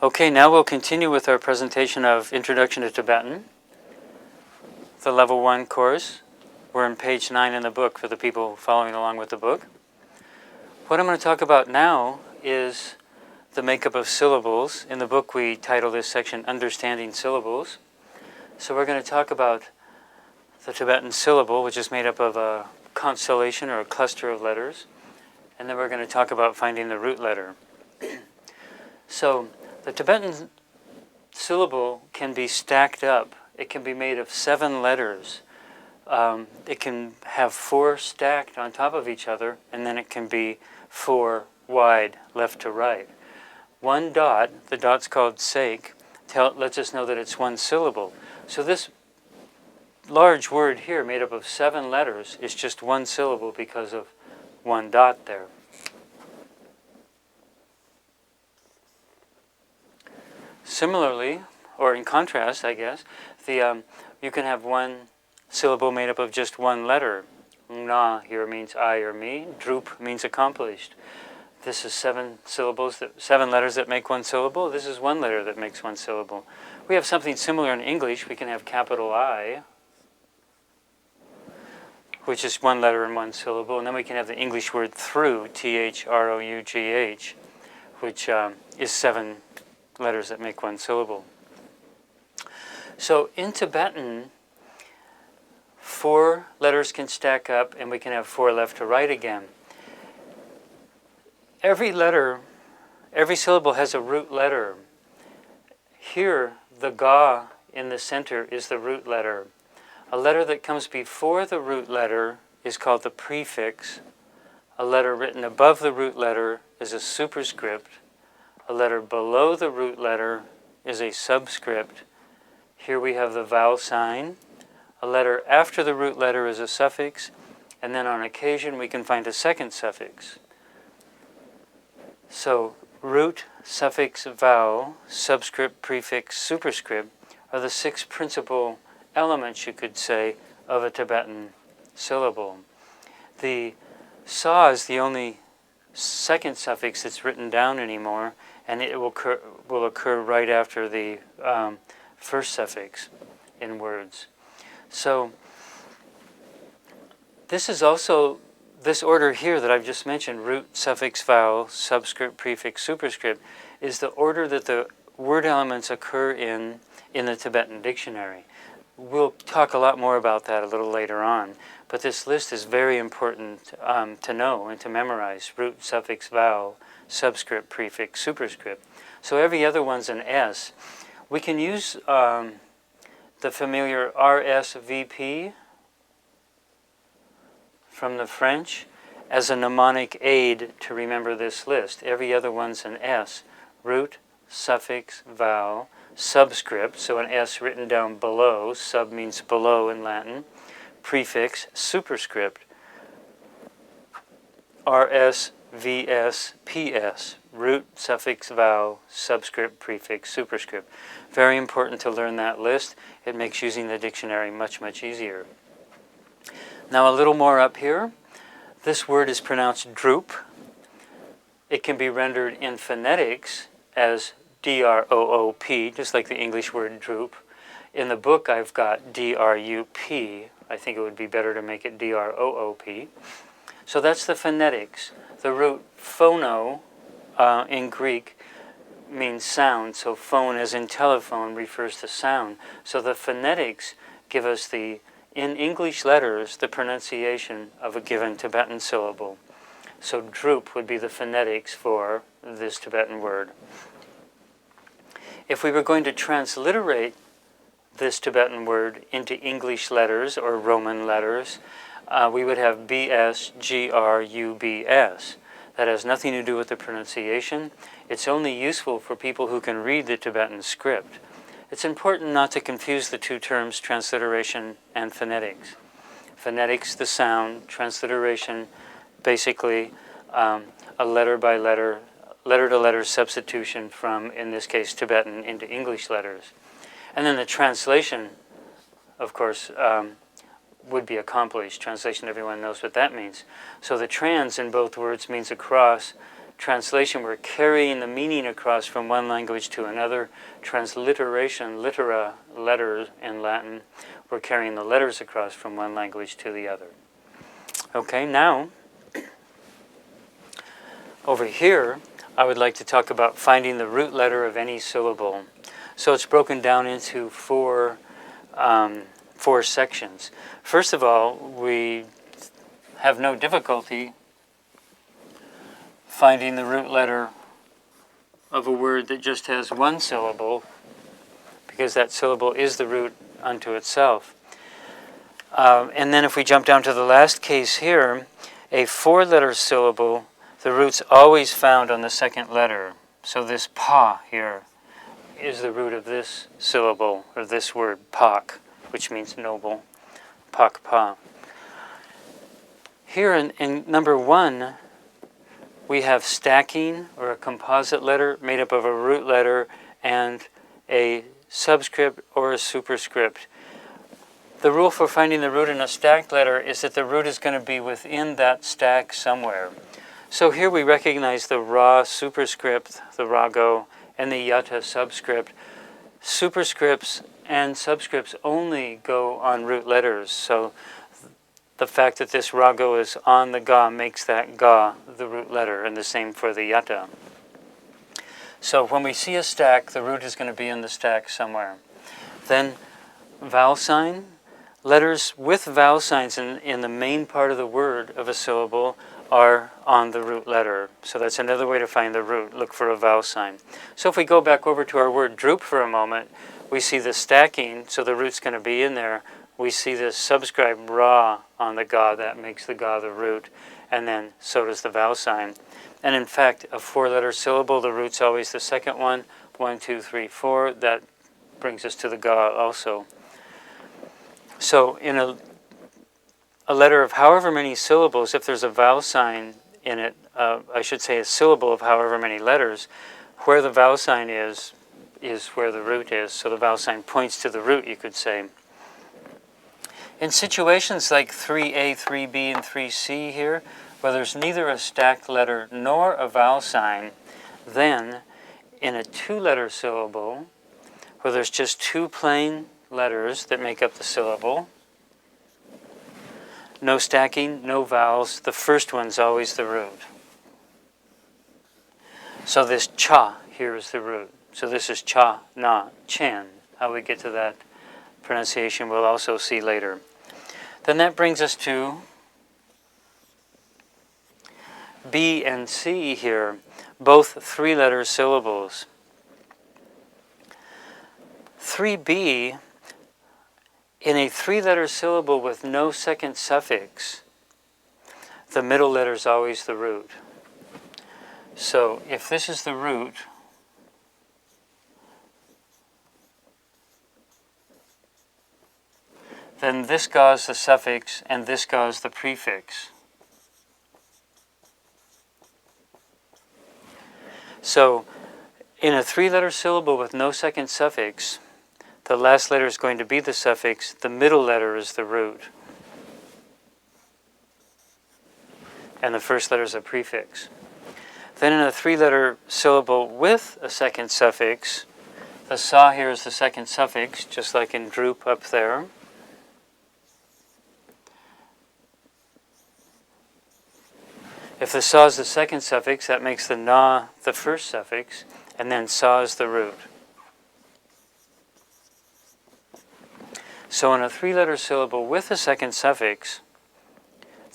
Okay, now we'll continue with our presentation of Introduction to Tibetan, the Level 1 course. We're on page 9 in the book for the people following along with the book. What I'm going to talk about now is the makeup of syllables. In the book we title this section Understanding Syllables. So we're going to talk about the Tibetan syllable, which is made up of a constellation or a cluster of letters. And then we're going to talk about finding the root letter. So the Tibetan syllable can be stacked up. It can be made of 7 letters. It can have 4 stacked on top of each other, and then it can be 4 wide, left to right. One dot, the dot's called sake, lets us know that it's one syllable. So this large word here, made up of 7 letters, is just one syllable because of one dot there. Similarly, or in contrast, I guess, you can have one syllable made up of just one letter. Na here means I or me. Drup means accomplished. This is 7 syllables, 7 letters that make one syllable. This is one letter that makes one syllable. We have something similar in English. We can have capital I, which is one letter and one syllable. And then we can have the English word through, T-H-R-O-U-G-H, which is 7 letters that make one syllable. So in Tibetan, 4 letters can stack up, and we can have 4 left to right again. Every syllable has a root letter. Here, the ga in the center is the root letter. A letter that comes before the root letter is called the prefix. A letter written above the root letter is a superscript. A letter below the root letter is a subscript. Here we have the vowel sign. A letter after the root letter is a suffix, and then on occasion we can find a second suffix. So root, suffix, vowel, subscript, prefix, superscript are the 6 principal elements, you could say, of a Tibetan syllable. The sa is the only second suffix that's written down anymore, and it will occur right after the first suffix in words. So this is also, this order here that I've just mentioned, root, suffix, vowel, subscript, prefix, superscript, is the order that the word elements occur in the Tibetan dictionary. We'll talk a lot more about that a little later on, but this list is very important to know and to memorize: root, suffix, vowel, subscript, prefix, superscript. So every other one's an S. We can use the familiar RSVP from the French as a mnemonic aid to remember this list. Every other one's an S. Root, suffix, vowel, subscript, so an S written down below. Sub means below in Latin. Prefix, superscript. RS, VS, PS. Root, suffix, vowel, subscript, prefix, superscript. Very important to learn that list. It makes using the dictionary much, much easier. Now a little more up here. This word is pronounced droop. It can be rendered in phonetics as D-R-O-O-P, just like the English word droop. In the book I've got D-R-U-P. I think it would be better to make it D-R-O-O-P. So that's the phonetics. The root phono in Greek means sound, so phone as in telephone refers to sound. So the phonetics give us in English letters, the pronunciation of a given Tibetan syllable. So droop would be the phonetics for this Tibetan word. If we were going to transliterate this Tibetan word into English letters or Roman letters, we would have BS-GRUBS. That has nothing to do with the pronunciation. It's only useful for people who can read the Tibetan script. It's important not to confuse the two terms, transliteration and phonetics. Phonetics, the sound; transliteration, basically a letter-by-letter, letter-to-letter substitution from, in this case, Tibetan into English letters. And then the translation, of course, would be accomplished. Translation, everyone knows what that means. So the trans in both words means across, translation, we're carrying the meaning across from one language to another. Transliteration, littera, letters in Latin, we're carrying the letters across from one language to the other. Okay, now, over here, I would like to talk about finding the root letter of any syllable. So it's broken down into four sections. First of all, we have no difficulty finding the root letter of a word that just has one syllable, because that syllable is the root unto itself. And then if we jump down to the last case here, a four-letter syllable, the root's always found on the second letter. So this pa here is the root of this syllable, or this word, pak, which means noble, pak pa. Here in number one, we have stacking, or a composite letter made up of a root letter and a subscript or a superscript. The rule for finding the root in a stacked letter is that the root is going to be within that stack somewhere. So here we recognize the ra superscript, the rago, and the yata subscript. Superscripts and subscripts only go on root letters. So the fact that this rago is on the ga makes that ga the root letter, and the same for the yata. So when we see a stack, the root is going to be in the stack somewhere. Then vowel sign. Letters with vowel signs in the main part of the word of a syllable are on the root letter. So that's another way to find the root. Look for a vowel sign. So if we go back over to our word droop for a moment, we see the stacking, so the root's going to be in there. We see this subscribe ra on the ga, that makes the ga the root, and then so does the vowel sign. And in fact, a four-letter syllable, the root's always the second one. 1, 2, 3, 4. That brings us to the ga also. So in a letter of however many syllables, if there's a vowel sign in it, I should say a syllable of however many letters, where the vowel sign is where the root is. So the vowel sign points to the root, you could say. In situations like 3a, 3b, and 3c here, where there's neither a stacked letter nor a vowel sign, then in a two-letter syllable, where there's just two plain letters that make up the syllable, no stacking, no vowels, the first one's always the root. So this cha here is the root. So this is cha, na, chen. How we get to that pronunciation we'll also see later. Then that brings us to B and C here, both three-letter syllables. 3b, in a three-letter syllable with no second suffix, the middle letter is always the root. So if this is the root, then this ga is the suffix and this ga is the prefix. So in a three-letter syllable with no second suffix, the last letter is going to be the suffix, the middle letter is the root, and the first letter is a prefix. Then in a three-letter syllable with a second suffix, the sa here is the second suffix, just like in droop up there. If the sa is the second suffix, that makes the na the first suffix, and then sa is the root. So in a three-letter syllable with a second suffix,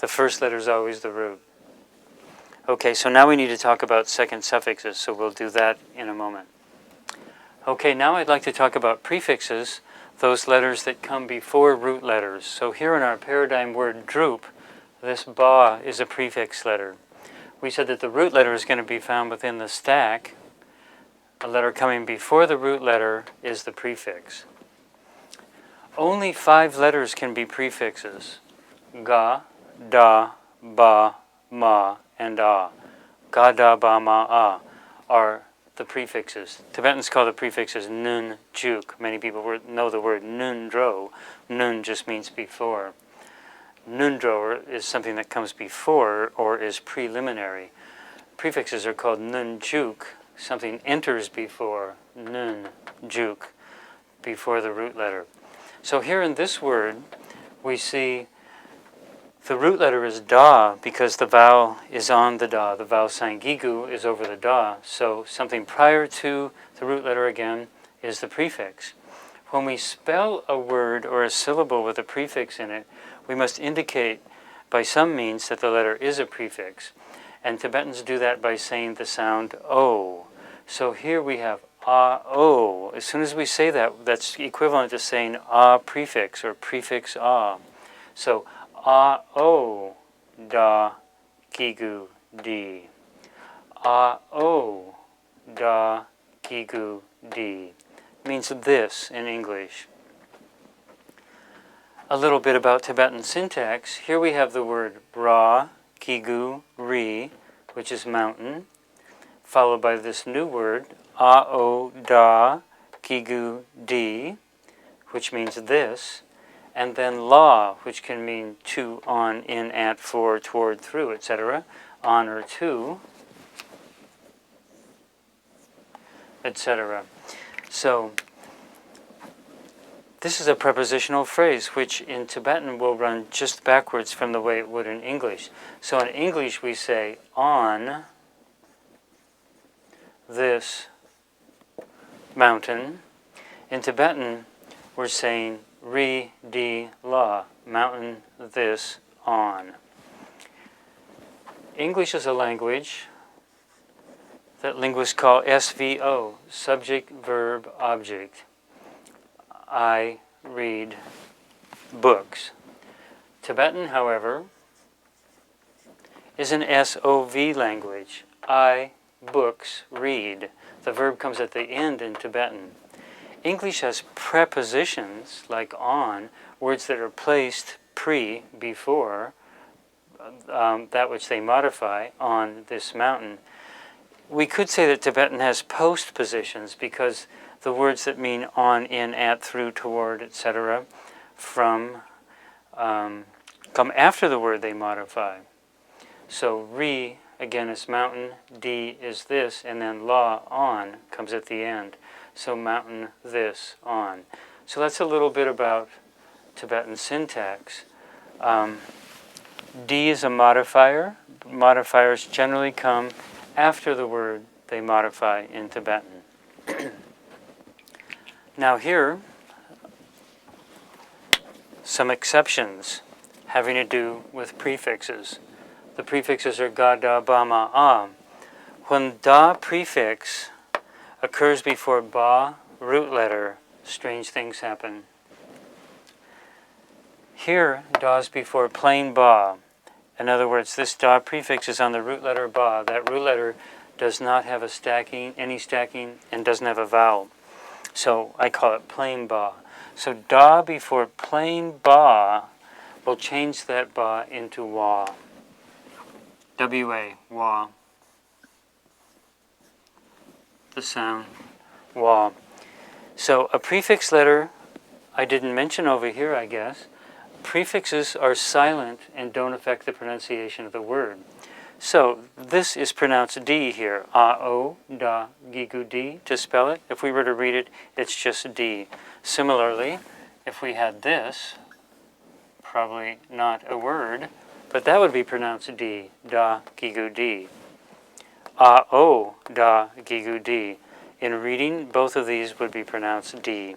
the first letter is always the root. Okay, so now we need to talk about second suffixes, so we'll do that in a moment. Okay, now I'd like to talk about prefixes, those letters that come before root letters. So here in our paradigm word droop, this ba is a prefix letter. We said that the root letter is going to be found within the stack. A letter coming before the root letter is the prefix. Only 5 letters can be prefixes. Ga, da, ba, ma, and a. Ga, da, ba, ma, a are the prefixes. Tibetans call the prefixes nun, juk. Many people know the word nun dro. Nun just means before. Nun dro is something that comes before or is preliminary. prefixes are called nun juk. Something enters before nun juk, before the root letter. So here in this word, we see the root letter is da because the vowel is on the da. The vowel sign gigu is over the da. So something prior to the root letter again is the prefix. When we spell a word or a syllable with a prefix in it, we must indicate by some means that the letter is a prefix. And Tibetans do that by saying the sound o. So here we have a-o. As soon as we say that, that's equivalent to saying a prefix or prefix a. So a-o, da, gigu, di. A-o, da, gigu, di. Means this in English. A little bit about Tibetan syntax. Here we have the word ra, gigu, ri, which is mountain, followed by this new word, a-o, da, gigu, di, which means this, and then la, which can mean to, on, in, at, for, toward, through, etc., on or to, etc. So, this is a prepositional phrase which in Tibetan will run just backwards from the way it would in English. So in English we say on this mountain. In Tibetan we're saying ri, di, la, mountain this on. English is a language that linguists call SVO, subject, verb, object. I read books. Tibetan, however, is an SOV language. I, books, read. The verb comes at the end in Tibetan. English has prepositions, like on, words that are placed before that which they modify, on this mountain. We could say that Tibetan has postpositions because the words that mean on, in, at, through, toward, etc., come after the word they modify. So ri, again, is mountain, di is this, and then la, on, comes at the end. So mountain, this, on. So that's a little bit about Tibetan syntax. D is a modifier. Modifiers generally come after the word they modify in Tibetan. Now here, some exceptions having to do with prefixes. The prefixes are ga, da, ba, ma, a. When da prefix occurs before ba root letter, strange things happen. Here, da is before plain ba. In other words, this da prefix is on the root letter ba. That root letter does not have any stacking, and doesn't have a vowel. So I call it plain ba. So da before plain ba will change that ba into wa. W-A, wa. The sound wa. So a prefix letter I didn't mention over here, I guess. Prefixes are silent and don't affect the pronunciation of the word. So this is pronounced D here. A-o, da, gigu, di, to spell it. If we were to read it, it's just D. Similarly, if we had this, probably not a word, but that would be pronounced D, da, gigu, di. A-o, da, gigu, di. In reading, both of these would be pronounced D.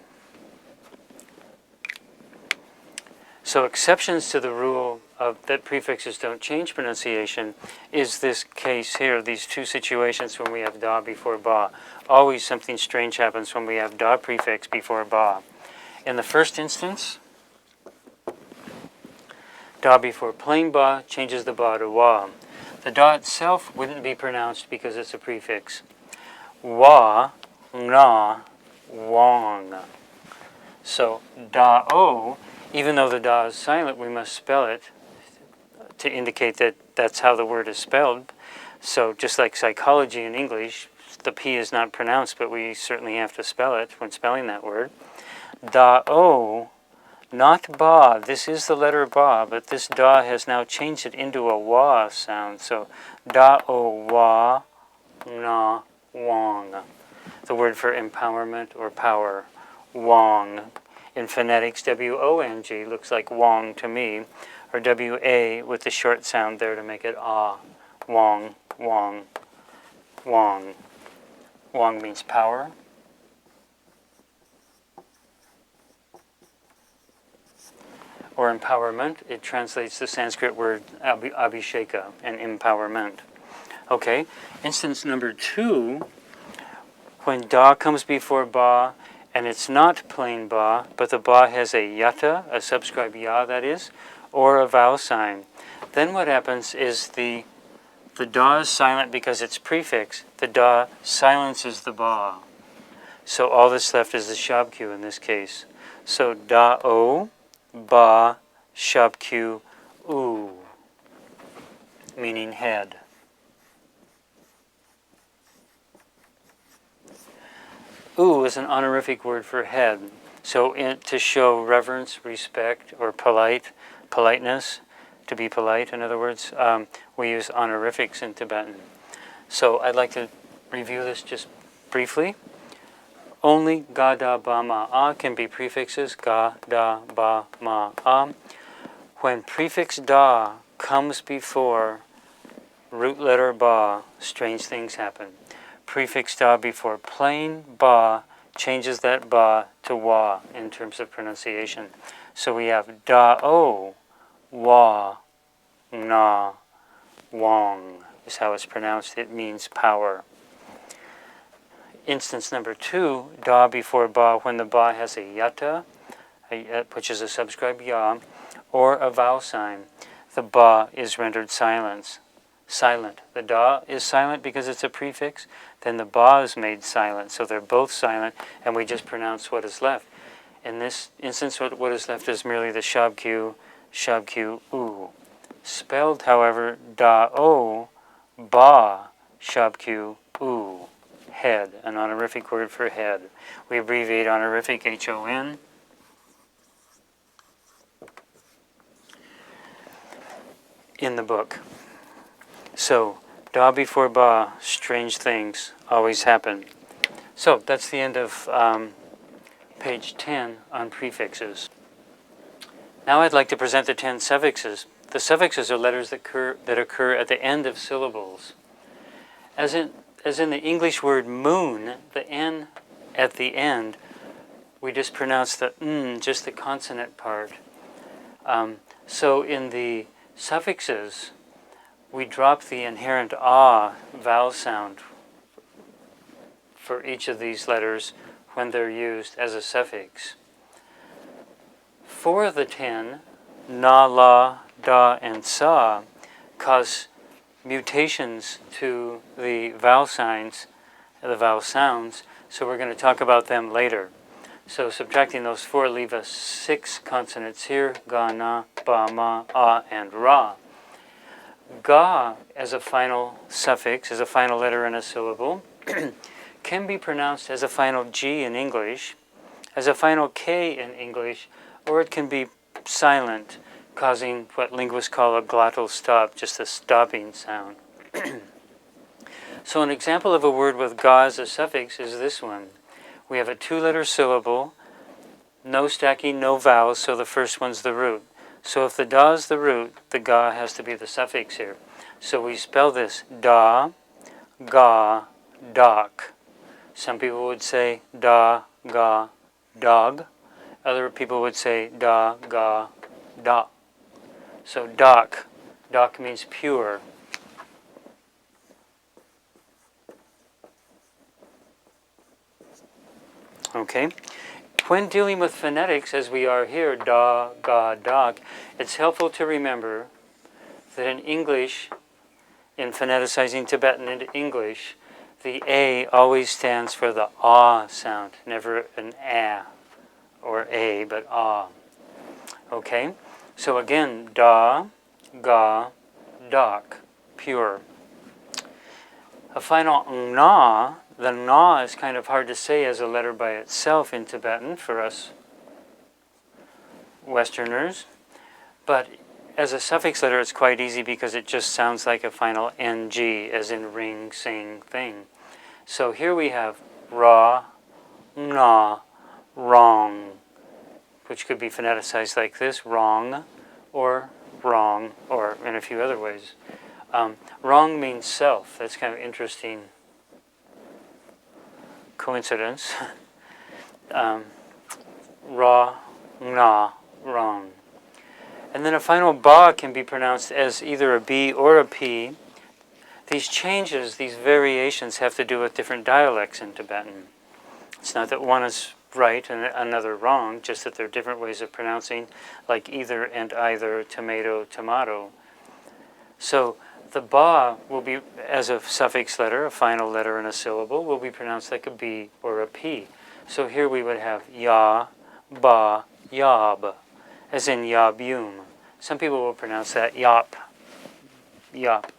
So exceptions to the rule of that prefixes don't change pronunciation is this case here, these two situations when we have da before ba. Always something strange happens when we have da prefix before ba. In the first instance, da before plain ba changes the ba to wa. The da itself wouldn't be pronounced because it's a prefix. Wa, na, wong. So da-o, even though the da is silent, we must spell it to indicate that that's how the word is spelled. So just like psychology in English, the P is not pronounced, but we certainly have to spell it when spelling that word. Da-o, Not ba. This is the letter ba, but this da has now changed it into a wa sound. So da o wa na wong. The word for empowerment or power, wong. In phonetics, W-O-N-G looks like wong to me, or W-A with the short sound there to make it ah. Wong, wong, wong. Wong means power. Or empowerment. It translates the Sanskrit word abhisheka, and empowerment. Okay, instance number 2, when da comes before ba, and it's not plain ba, but the ba has a yata, a subscribed ya that is, or a vowel sign. Then what happens is the da is silent because it's prefix. The da silences the ba. So all that's left is the shabkyu in this case. So da o, ba, shabkyu, u, meaning head. U is an honorific word for head. So to show reverence, respect, or politeness, to be polite, in other words, we use honorifics in Tibetan. So I'd like to review this just briefly. Only ga, da, ba, ma, a can be prefixes, ga, da, ba, ma, a. When prefix da comes before root letter ba, strange things happen. Prefix da before plain ba changes that ba to wa in terms of pronunciation. So we have da o, wa, na, wong is how it's pronounced. It means power. Instance number 2, da before ba, when the ba has a yata, which is a subscribed ya, or a vowel sign, the ba is rendered silent. The da is silent because it's a prefix, then the ba is made silent. So they're both silent, and we just pronounce what is left. In this instance, what is left is merely the shabkyu, u. Spelled, however, da o, ba, shabkyu, u. Head, an honorific word for head. We abbreviate honorific H-O-N. In the book. So, da before ba, strange things always happen. So, that's the end of page 10 on prefixes. Now I'd like to present the 10 suffixes. The suffixes are letters that occur at the end of syllables. As in the English word moon, the N at the end, we just pronounce the n, just the consonant part. So in the suffixes, we drop the inherent ah vowel sound for each of these letters when they're used as a suffix. 4 of the 10, na, la, da, and sa, cause mutations to the vowel signs, the vowel sounds, so we're going to talk about them later. So subtracting those 4 leave us 6 consonants here, ga, na, ba, ma, a, and ra. Ga, as a final suffix, as a final letter in a syllable, can be pronounced as a final G in English, as a final K in English, or it can be silent, causing what linguists call a glottal stop, just a stopping sound. So an example of a word with ga as a suffix is this one. We have a 2-letter syllable, no stacking, no vowels, so the first one's the root. So if the da is the root, the ga has to be the suffix here. So we spell this da, ga, dak. Some people would say da, ga, dog. Other people would say da, ga, da. So dak. Dak means pure. Okay? When dealing with phonetics, as we are here, da, ga, dak, it's helpful to remember that in English, in phoneticizing Tibetan into English, the A always stands for the ah sound, never an a or a, but ah. Okay? So again, da, ga, dak, pure. A final na, the na is kind of hard to say as a letter by itself in Tibetan for us Westerners. But as a suffix letter, it's quite easy because it just sounds like a final ng, as in ring, sing, thing. So here we have ra, na, wrong, which could be phoneticized like this, wrong, or in a few other ways. Wrong means self. That's kind of interesting coincidence. Ra, na, wrong. And then a final ba can be pronounced as either a b or a p. These changes, these variations, have to do with different dialects in Tibetan. It's not that one is right and another wrong, just that there are different ways of pronouncing, like either and either, tomato, tomato. So the ba will be, as a suffix letter, a final letter in a syllable, will be pronounced like a b or a p. So here we would have ya, ba, yab, as in yabum. Some people will pronounce that yop, yop.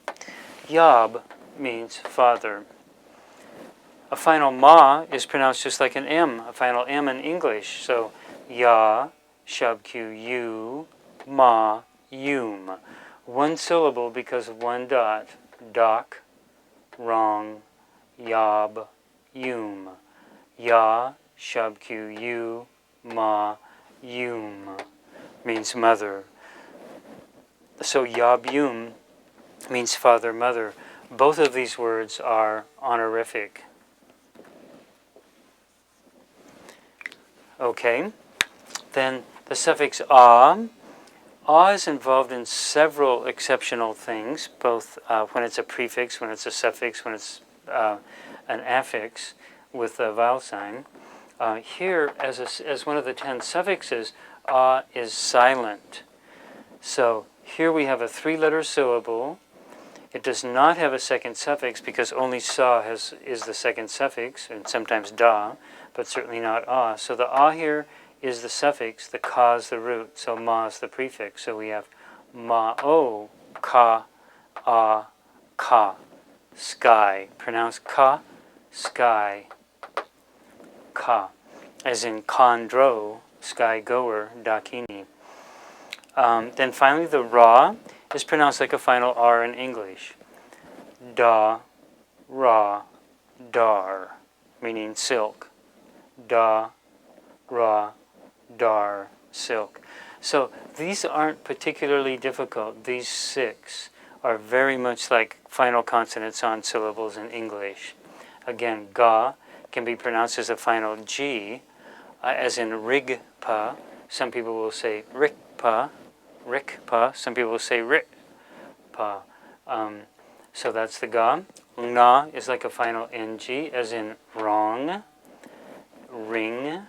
Yab means father. A final ma is pronounced just like an M, a final M in English. So ya, shub q, you, ma, yum. One syllable because of one dot. Dak, wrong, yab, yum. Ya, shub q, you, ma, yum means mother. So yab, yum means father, mother. Both of these words are honorific. Okay, then the suffix a. A is involved in several exceptional things, both when it's a prefix, when it's a suffix, when it's an affix with a vowel sign. Here, as one of the 10 suffixes, a is silent. So here we have a 3-letter syllable. It does not have a second suffix because only sa is the second suffix, and sometimes da, but certainly not a. So the a here is the suffix, the ka is the root, so ma is the prefix. So we have ma-o, ka, a, ka, sky. Pronounce ka, sky, ka, as in kandro, sky goer, dakini. Then finally the ra is pronounced like a final R in English. Da, ra, dar, meaning silk. Da, ra, dar, silk. So these aren't particularly difficult. These 6 are very much like final consonants on syllables in English. Again, ga can be pronounced as a final G, as in rigpa. Some people will say rikpa, rikpa. Some people will say ritpa. So that's the ga. Na is like a final ng, as in wrong, ring,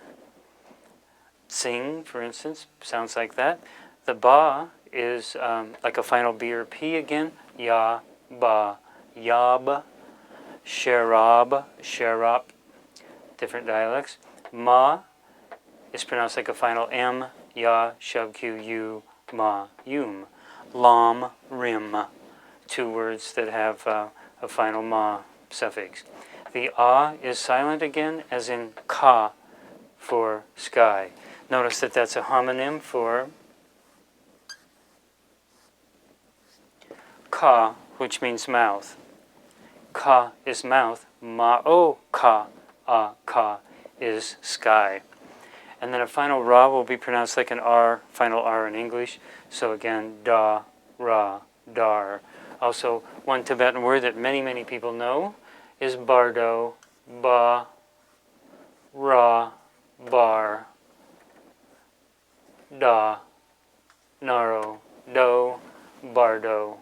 sing, for instance, sounds like that. The ba is like a final b or p again. Ya, ba, yab, sharab, sharap, different dialects. Ma is pronounced like a final m. Ya, shub, q, u, ma, yum. Lam, rim, 2 words that have a final ma suffix. The a is silent again, as in ka for sky. Notice that that's a homonym for ka, which means mouth. Ka is mouth. Ma-o ka, a ka is sky. And then a final ra will be pronounced like an R, final R in English. So again, da, ra, dar. Also, one Tibetan word that many, many people know is bardo, ba, ra, bar, da, naro, do, bardo.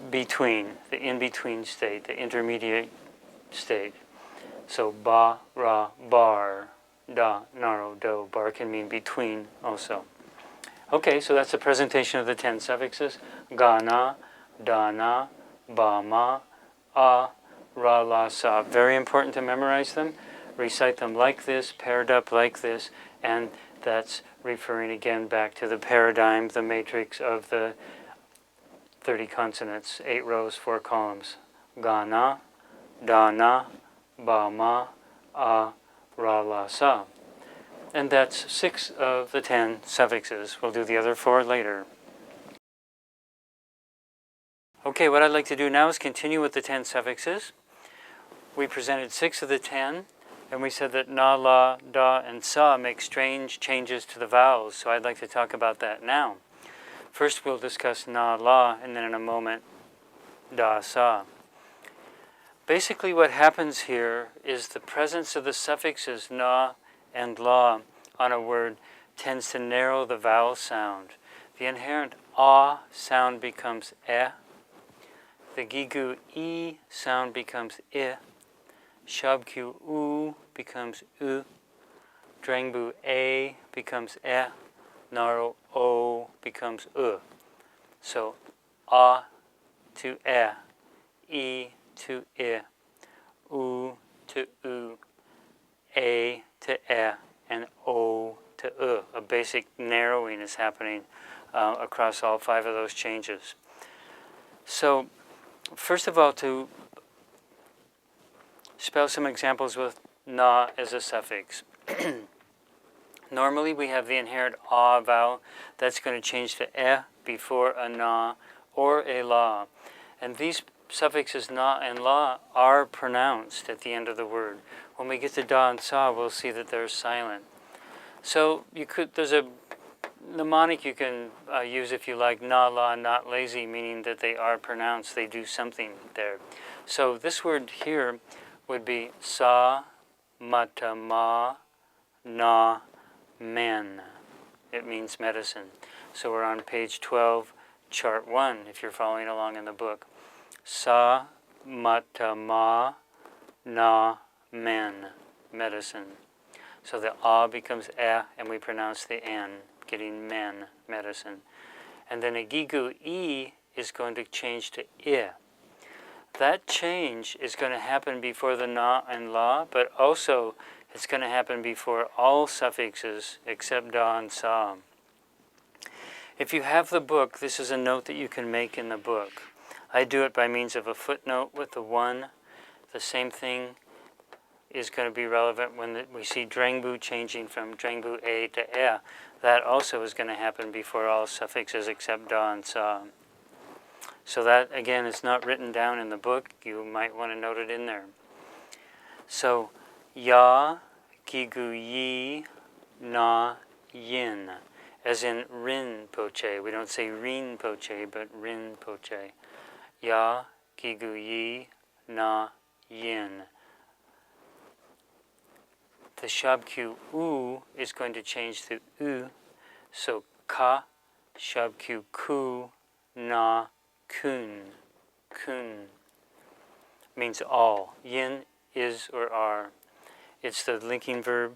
Between, the in-between state, the intermediate state. So ba, ra, bar, da, naro, do. Bar can mean between also. Okay, so that's a presentation of the 10 suffixes. Gana, dana, bama, a, ra, la, sa. Very important to memorize them. Recite them like this, paired up like this, and that's referring again back to the paradigm, the matrix of the 30 consonants, 8 rows, 4 columns. Gana, dana, bama, a, ra, la, sa. And that's 6 of the 10 suffixes. We'll do the other 4 later. Okay, what I'd like to do now is continue with the 10 suffixes. We presented 6 of the 10, and we said that na, la, da, and sa make strange changes to the vowels, so I'd like to talk about that now. First we'll discuss na, la, and then in a moment, da, sa. Basically what happens here is the presence of the suffixes na and la on a word tends to narrow the vowel sound. The inherent a sound becomes e. The gigu e sound becomes I. Shabkyu u becomes u. Drangbu a becomes e. Naro o becomes u. So a to e to I, u to u, a to e, and o to u. A basic narrowing is happening across all 5 of those changes. So first of all, to spell some examples with na as a suffix. Normally we have the inherent a vowel that's going to change to e before a na or a la. And these suffixes na and la are pronounced at the end of the word. When we get to da and sa, we'll see that they're silent. So there's a mnemonic you can use if you like, na, la, not lazy, meaning that they are pronounced, they do something there. So this word here would be sa, mata, ma, na, men. It means medicine. So we're on page 12, chart 1, if you're following along in the book. Sa, mata, ma, na, men, medicine. So the a becomes e, and we pronounce the n, getting men, medicine. And then a gigu e is going to change to I. That change is going to happen before the na and la, but also it's going to happen before all suffixes except da and sa. If you have the book, this is a note that you can make in the book. I do it by means of a footnote with the 1. The same thing is going to be relevant when we see drangbu changing from drangbu a to e. That also is going to happen before all suffixes except da and sa. So that, again, is not written down in the book. You might want to note it in there. So, ya, gigu yi, na, yin. As in rin poche. We don't say rin poche, but rin poche. Ya, gigu yi, na, yin. The shabkyu u is going to change to u. So ka, shabkyu ku, na, kun. Kun means all. Yin, is, or are. It's the linking verb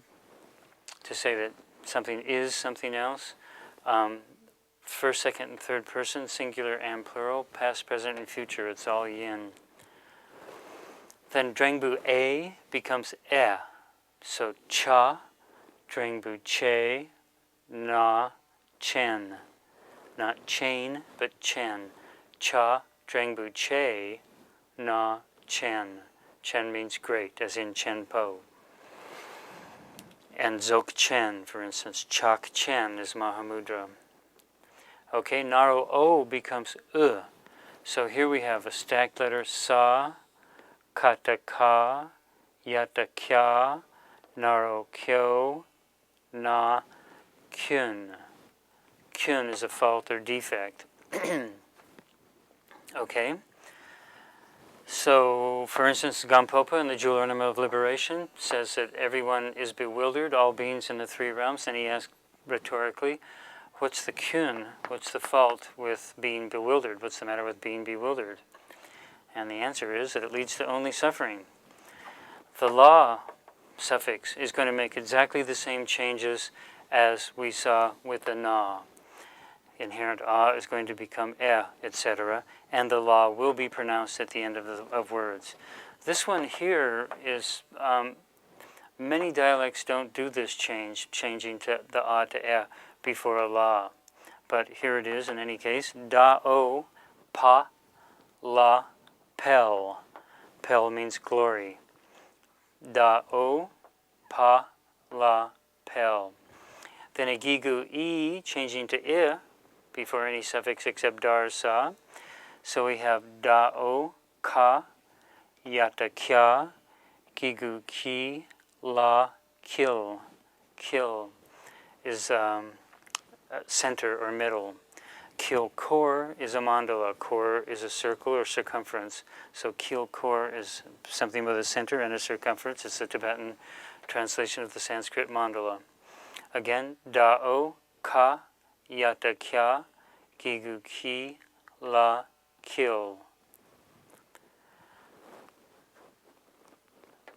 to say that something is something else. First, second, and third person, singular and plural, past, present, and future. It's all yin. Then drangbu a becomes e. So cha, drangbu che, na, chen. Not chain, but chen. Cha, drangbu che, na, chen. Chen means great, as in chen po. And Dzog Chen, for instance, Chak Chen is Mahamudra. Okay, Naro O becomes U. So here we have a stacked letter Sa, Kata Ka, Yata Kya, Naro Kyo, Na, Kyun. Kyun is a fault or defect. Okay. So, for instance, Gampopa in the Jewel Ornament of Liberation says that everyone is bewildered, all beings in the 3 realms, and he asks rhetorically, what's the kyun, what's the fault with being bewildered, what's the matter with being bewildered? And the answer is that it leads to only suffering. The la suffix is going to make exactly the same changes as we saw with the na. Inherent a is going to become e, etc., and the la will be pronounced at the end of words. This one here is, many dialects don't do this changing to the a to e before a la. But here it is in any case, da-o, pa, la, pel. Pel means glory. Da-o, pa, la, pel. Then a gigu e changing to I before any suffix except da or sa. So we have da-o, ka, yata kya, gigu ki, la, kil. Kil is center or middle. Kil kor is a mandala. Kor is a circle or circumference. So kil kor is something with a center and a circumference. It's the Tibetan translation of the Sanskrit mandala. Again, da-o, ka, yata kya, gigu ki, la, kil.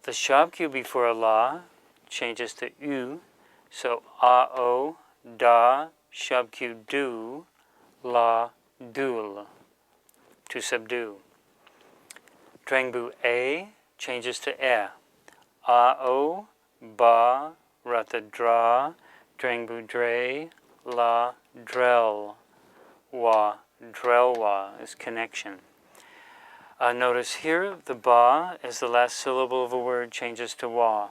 The shabkyu before a la changes to u. So a-o, da, shabkyu du, la, dul, to subdue. Drangbu a changes to e. A-o, ba, rata dra, drangbu dre, la, drel, wa, drelwa is connection. Notice here the ba as the last syllable of a word changes to wa.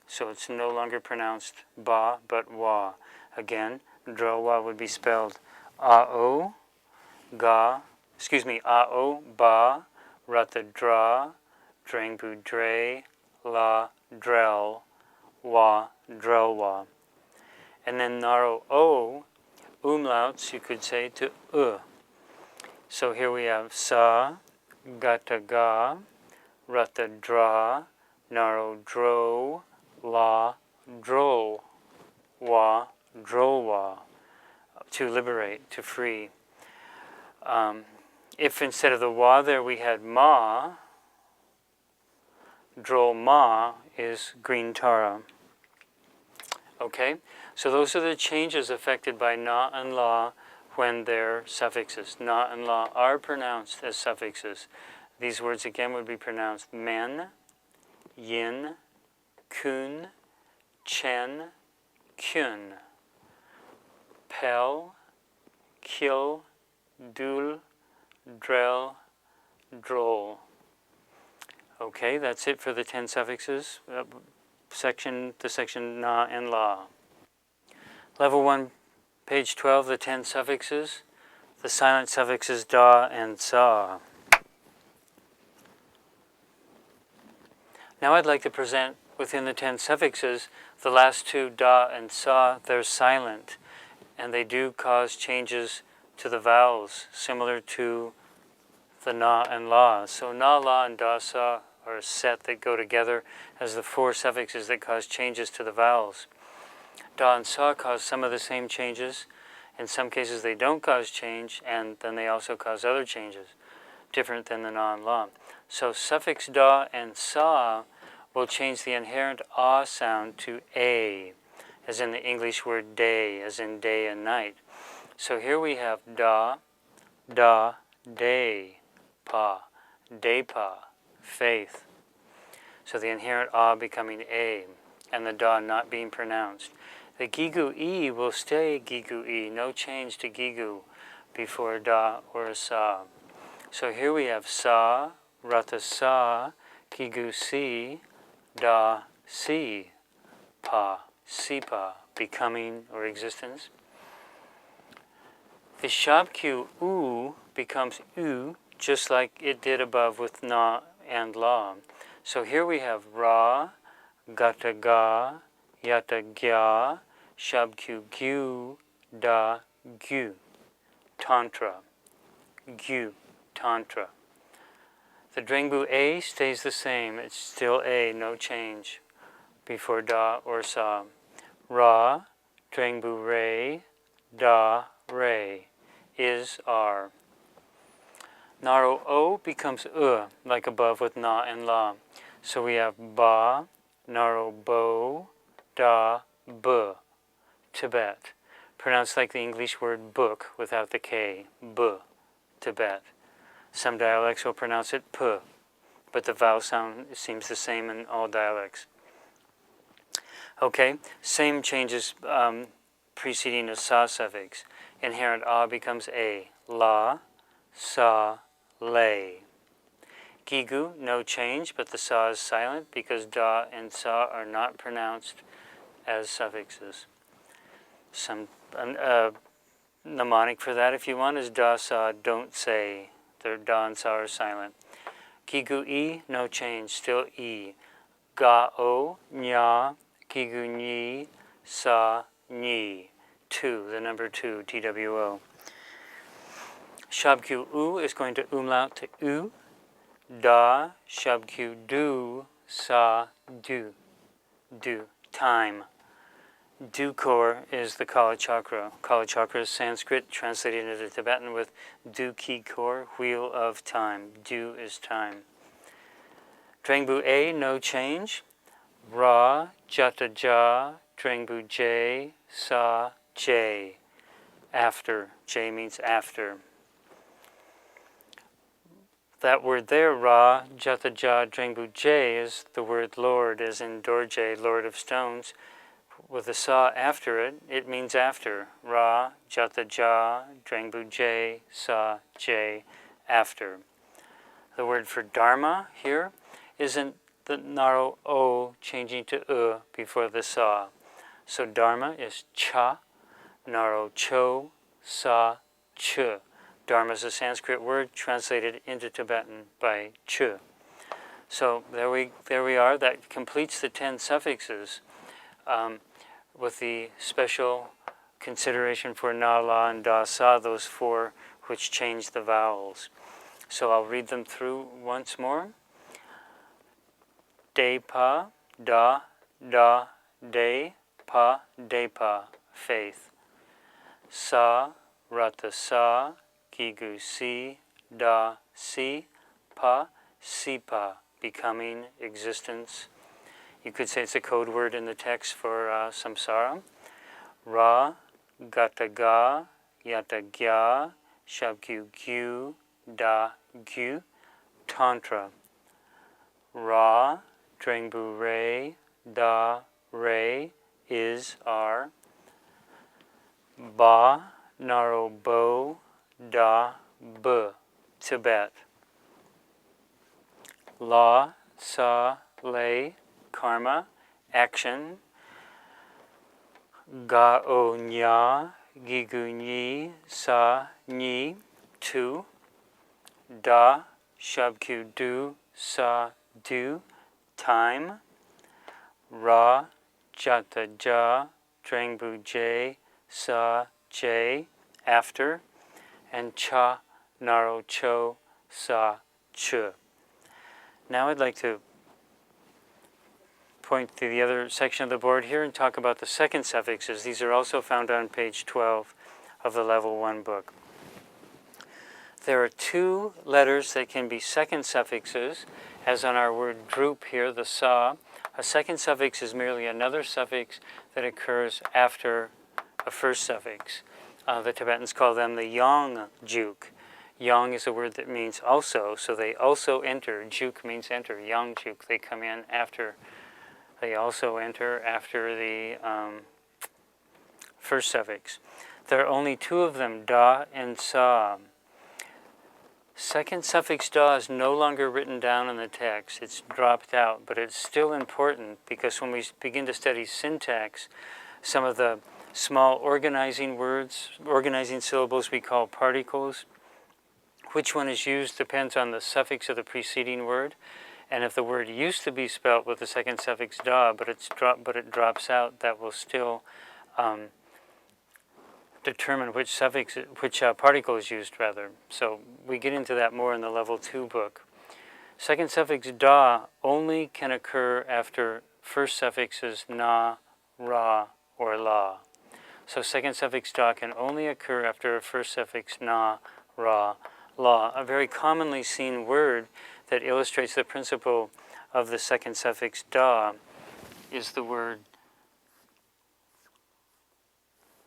So it's no longer pronounced ba but wa. Again, drelwa would be spelled a-o, a-o, ba, rata dra, drangbu dre, la, drel, wa, drelwa. And then naro o, umlauts you could say to u. So here we have sa, gata ga, rata dra, naro dro, la, drol, wa, drolwa, to liberate, to free. If instead of the wa there we had ma, drol ma is green tara. Okay, so those are the changes affected by na and la when they're suffixes. Na and la are pronounced as suffixes. These words again would be pronounced men, yin, kun, chen, kyun, pel, kil, dul, drel, drol. Okay, that's it for the 10 suffixes, the section na and la. Level 1, page 12, the 10 suffixes, the silent suffixes da and sa. Now I'd like to present within the 10 suffixes the last two da and sa. They're silent and they do cause changes to the vowels similar to the na and la. So na, la, and da, sa are a set that go together as the 4 suffixes that cause changes to the vowels. Da and sa cause some of the same changes. In some cases they don't cause change, and then they also cause other changes, different than the na and la. So suffix da and sa will change the inherent ah sound to a, as in the English word day, as in day and night. So here we have da, day, pa, faith. So the inherent ah becoming a, and the da not being pronounced. The gigu e will stay gigu e, no change to gigu before da or sa. So here we have sa, rata sa, gigu si, da, si, pa, becoming or existence. The shabkyu u becomes u, just like it did above with na and la. So here we have ra, gata ga, yata gya, shabkyu gyu, da, gyu, tantra, gyu, tantra. The drangbu a stays the same. It's still a, no change before da or sa. Ra, drangbu re, da, re, is, are. Naro o becomes like above with na and la. So we have ba, naro bo, da, b, Tibet. Pronounced like the English word book without the k, b, Tibet. Some dialects will pronounce it p, but the vowel sound seems the same in all dialects. Okay, same changes preceding a sa suffix. Inherent a becomes a, la, sa, lay. Gigu, no change, but the sa is silent because da and sa are not pronounced as suffixes. Some mnemonic for that, if you want, is da, sa, don't say. Their da and sa are silent. Kigu I, no change, still I. Ga o, nya, kigu ni, sa, ni. 2, the number 2, TWO. Shabkyu u is going to umlaut to u. Da, shabkyu du, sa, du. Du, time. Du-kor is the Kala Chakra. Kala Chakra is Sanskrit, translated into Tibetan with Du-ki-kor, wheel of time. Du is time. Drengbu A, no change. Ra, Jata Ja, Drengbu J, Sa, J. After. J means after. That word there, Ra, Jata Ja, Drengbu J, is the word Lord, as in Dorje, Lord of Stones. With the Sa after it, it means after. Ra, Jata Ja, Drengbu J, Sa, J, after. The word for Dharma here isn't the Naro O changing to before the Sa. So Dharma is Cha, Naro Cho, Sa, Ch. Dharma is a Sanskrit word translated into Tibetan by Ch. So there we are. That completes the 10 suffixes. With the special consideration for na, la, and da, sa, those 4 which change the vowels. So I'll read them through once more. De pa, da, de, pa, faith. Sa, rata sa, kigu si, da, si, pa, sipa, becoming, existence. You could say it's a code word in the text for samsara. Ra, gata ga, yata gya, shabkyu gyu, da gyu, tantra. Ra, drengbu re, da re, is, are. Ba, naro bo, da b, Tibet. La, sa, lay, karma, action. Ga o nya, gigu ni, sa, ni, 2. Da, shabkyu du, sa, du, time. Ra, jata ja, drengbu j, sa, j, after. And cha, naro cho, sa, ch. Now I'd like to point to the other section of the board here and talk about the second suffixes. These are also found on page 12 of the Level 1 book. There are 2 letters that can be second suffixes, as on our word droop here, the sa. A second suffix is merely another suffix that occurs after a first suffix. The Tibetans call them the yang juk. Yang is a word that means also, so they also enter. Juk means enter. Yang juk, they come in after. They also enter after the first suffix. There are only 2 of them, da and sa. Second suffix da is no longer written down in the text. It's dropped out, but it's still important because when we begin to study syntax, some of the small organizing words, organizing syllables we call particles, which one is used depends on the suffix of the preceding word. And if the word used to be spelt with the second suffix da, but it drops out, that will still determine which particle is used, rather. So we get into that more in the Level 2 book. Second suffix da only can occur after first suffixes na, ra, or la. So second suffix da can only occur after a first suffix na, ra, la. A very commonly seen word that illustrates the principle of the second suffix da is the word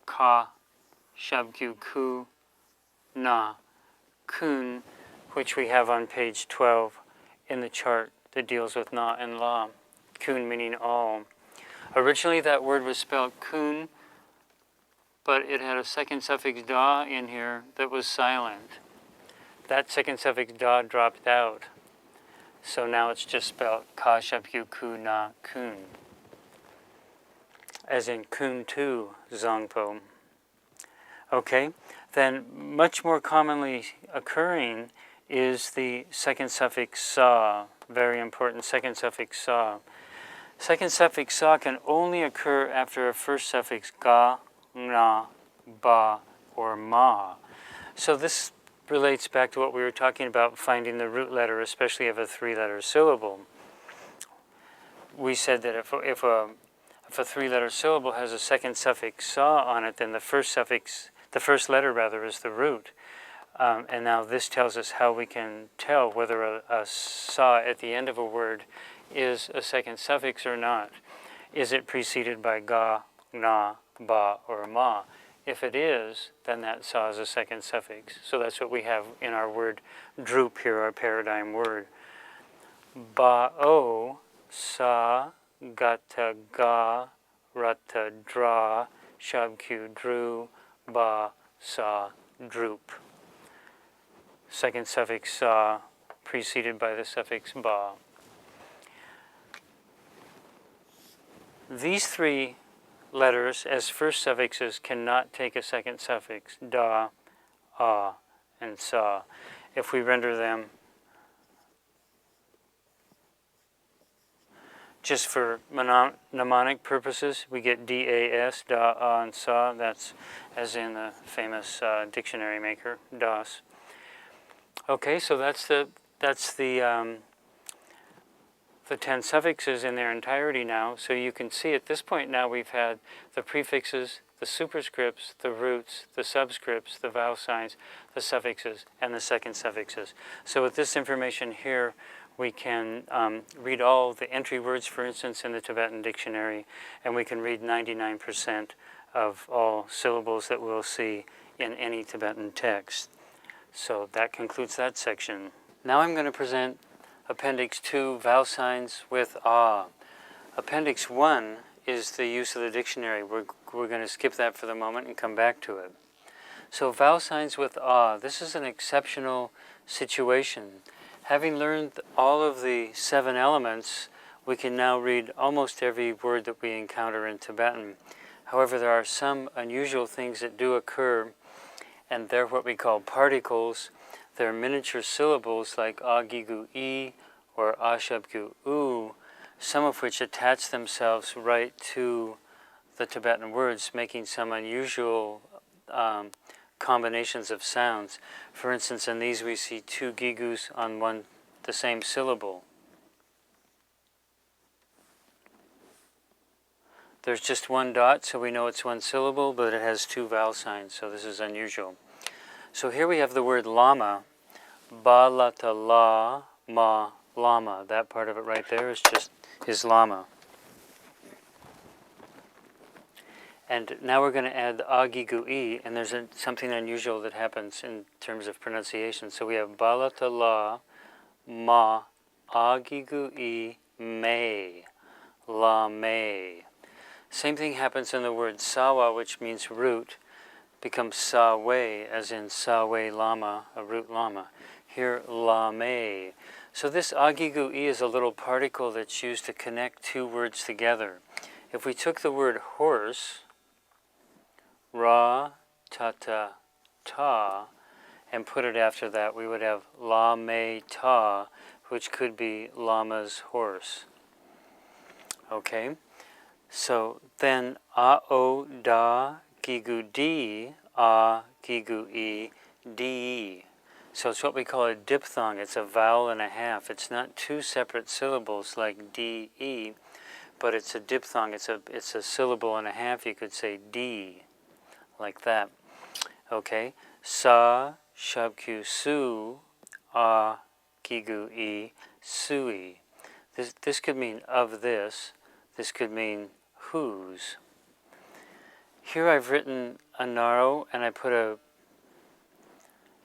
ka, shabkyu ku, na, kun, which we have on page 12 in the chart that deals with na and la. Kun meaning all. Originally that word was spelled kun, but it had a second suffix da in here that was silent. That second suffix da dropped out. So now it's just spelled ka, shabkyu ku, na, kun. as in Kuntu Zongpo. Okay, then much more commonly occurring is the second suffix sa, very important second suffix sa. Second suffix sa can only occur after a first suffix ga, na, ba, or ma. So this relates back to what we were talking about, finding the root letter, especially of a three-letter syllable. We said that if a three-letter syllable has a second suffix sa on it, then the first letter rather, is the root. And now this tells us how we can tell whether a sa at the end of a word is a second suffix or not. Is it preceded by ga, na, ba, or ma? If it is, then that sa is a second suffix. So that's what we have in our word droop here, our paradigm word. Ba-o, sa, gata, ga, rata, dra, shabkyu, dru, ba, sa, droop. Second suffix sa preceded by the suffix ba. These three letters as first suffixes cannot take a second suffix, da, a, and sa. If we render them just for mnemonic purposes, we get das, da, a, and sa. That's as in the famous dictionary maker, das. Okay, so that's the 10 suffixes in their entirety now. So you can see at this point now we've had the prefixes, the superscripts, the roots, the subscripts, the vowel signs, the suffixes, and the second suffixes. So with this information here, we can read all the entry words, for instance, in the Tibetan dictionary, and we can read 99% of all syllables that we'll see in any Tibetan text. So that concludes that section. Now I'm going to present Appendix 2, vowel signs with ah. Appendix 1 is the use of the dictionary. We're going to skip that for the moment and come back to it. So vowel signs with ah, this is an exceptional situation. Having learned all of the 7 elements, we can now read almost every word that we encounter in Tibetan. However, there are some unusual things that do occur, and they're what we call particles. They're miniature syllables like agigu I or ashabgu U, some of which attach themselves right to the Tibetan words, making some unusual combinations of sounds. For instance, in these we see 2 gigus on the same syllable. There's just 1 dot, so we know it's 1 syllable, but it has 2 vowel signs, so this is unusual. So here we have the word lama, ba, lata, la, ma, lama. That part of it right there is lama. And now we're going to add the agigu I, and there's something unusual that happens in terms of pronunciation. So we have ba, lata, la, ma, agigu I, me, la, me. Same thing happens in the word sawa, which means root, becomes sawe, as in sawe lama, a root lama. Here, lame. So this agigu I is a little particle that's used to connect 2 words together. If we took the word horse, ra, tata, ta, and put it after that, we would have lame ta, which could be lama's horse. Okay? So then a-o, da, gigu di, a, gigu I, di. So it's what we call a diphthong. It's a vowel and a half. It's not 2 separate syllables like di, but it's a diphthong. It's a syllable and a half. You could say di, like that. Okay? Sa, shabkyu, su, a, gigu I, sui. This could mean of this. This could mean whose. Here I've written a naro and I put a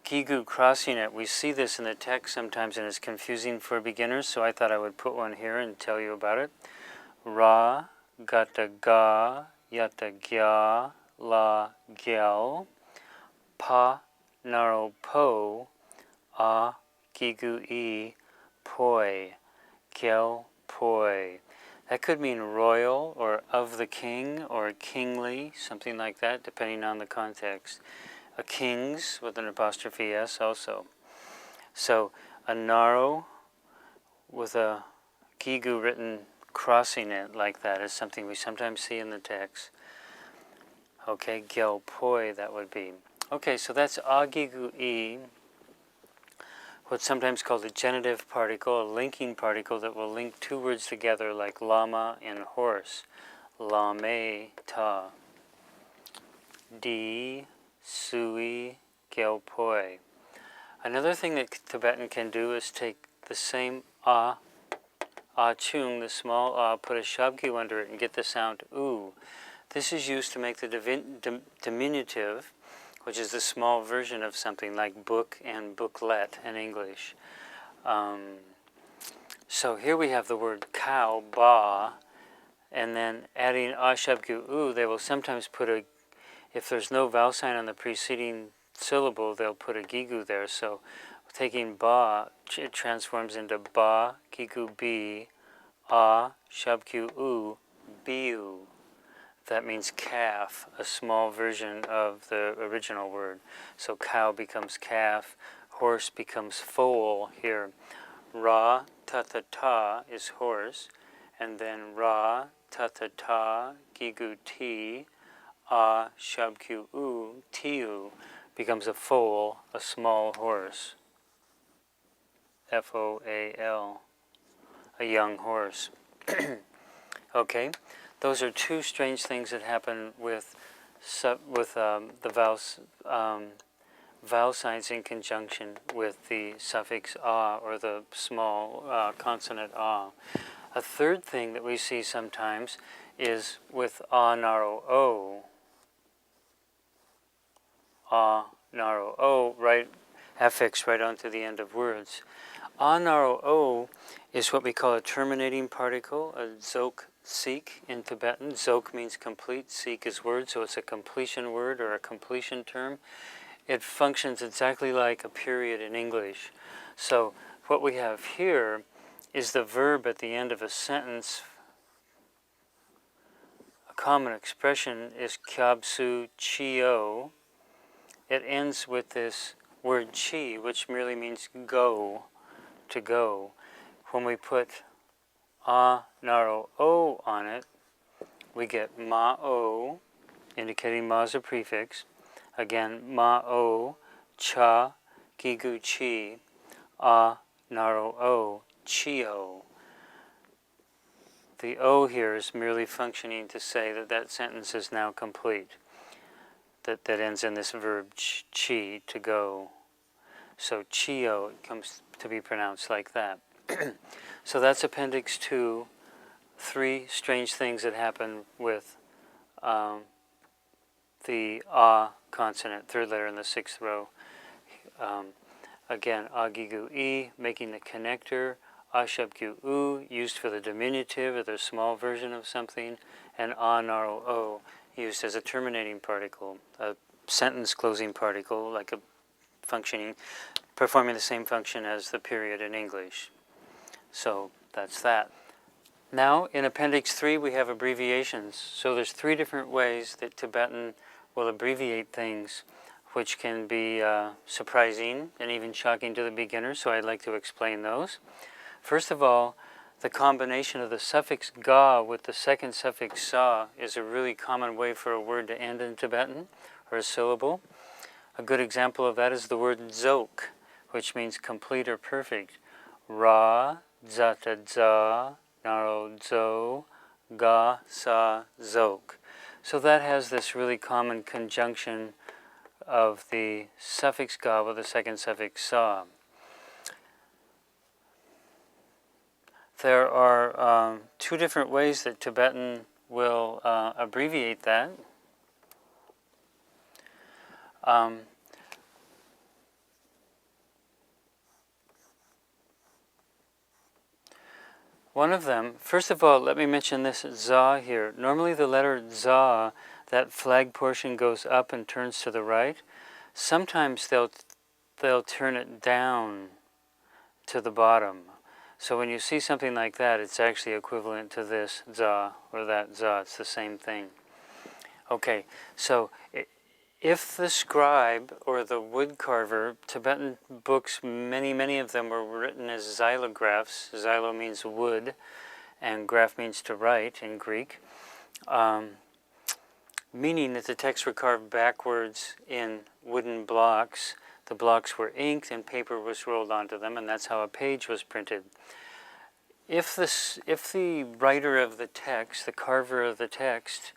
gigu crossing it. We see this in the text sometimes and it's confusing for beginners, so I thought I would put one here and tell you about it. Ra, gata, ga, yata, gya, la, gyal, pa, naro, po, a, gigu I, poi, gyal, poi. That could mean royal or of the king or kingly, something like that, depending on the context. A king's with an apostrophe S also. So a naro with a gigu written crossing it like that is something we sometimes see in the text. Okay, gyel poi that would be. Okay, so that's agigu e, what's sometimes called a genitive particle, a linking particle that will link two words together like lama and horse. Lame ta. Di, sui, gyel poi. Another thing that Tibetan can do is take the same chung, the small put a shabgyu under it and get the sound u. This is used to make the diminutive, which is the small version of something like book and booklet in English. So here we have the word cow, ba, and then adding shabgyu u, they will sometimes put a, if there's no vowel sign on the preceding syllable, they'll put a gigu there. So taking ba, it transforms into ba, gigu bi, shabgyu u, biu. That means calf, a small version of the original word. So cow becomes calf, horse becomes foal here. Ra, tata ta is horse, and then ra, tata ta, gigu ti, shabgyu u, tiu becomes a foal, a small horse. Foal, a young horse. Okay, those are two strange things that happen with the vowel signs in conjunction with the suffix a or the small consonant a. A third thing that we see sometimes is with naro o. Naro o, right, affix right onto the end of words. Naro o is what we call a terminating particle, a dzok seek in Tibetan. Dzok means complete, seek is word, so it's a completion word or a completion term. It functions exactly like a period in English. So what we have here is the verb at the end of a sentence. A common expression is kyabsu chio. It ends with this word chi, which merely means go, to go. When we put naro o on it, we get ma o, indicating ma as a prefix. Again, ma o, cha, gigu chi, naro o, chio. The o here is merely functioning to say that that sentence is now complete. That ends in this verb chi, to go. So chio comes to be pronounced like that. So that's Appendix 2, 3 strange things that happen with the consonant, third letter in the 6th row. Again, agigu e, making the connector, shabgyu u, used for the diminutive or the small version of something, and naro o, used as a terminating particle, a sentence closing particle, like a functioning, performing the same function as the period in English. So that's that. Now in Appendix 3 we have abbreviations. So there's 3 different ways that Tibetan will abbreviate things, which can be surprising and even shocking to the beginner, so I'd like to explain those. First of all, the combination of the suffix ga with the second suffix sa is a really common way for a word to end in Tibetan, or a syllable. A good example of that is the word dzok, which means complete or perfect. Ra, zata za, naro zo, ga, sa, zok. So that has this really common conjunction of the suffix ga with the second suffix sa. There are 2 different ways that Tibetan will abbreviate that. One of them, first of all, let me mention this za here. Normally the letter za, that flag portion goes up and turns to the right. Sometimes they'll turn it down to the bottom. So when you see something like that, it's actually equivalent to this za or that za. It's the same thing. Okay, so if the scribe or the wood carver, Tibetan books, many of them were written as xylographs. Xylo means wood, and graph means to write in Greek, meaning that the texts were carved backwards in wooden blocks. The blocks were inked and paper was rolled onto them, and that's how a page was printed. If the writer of the text, the carver of the text,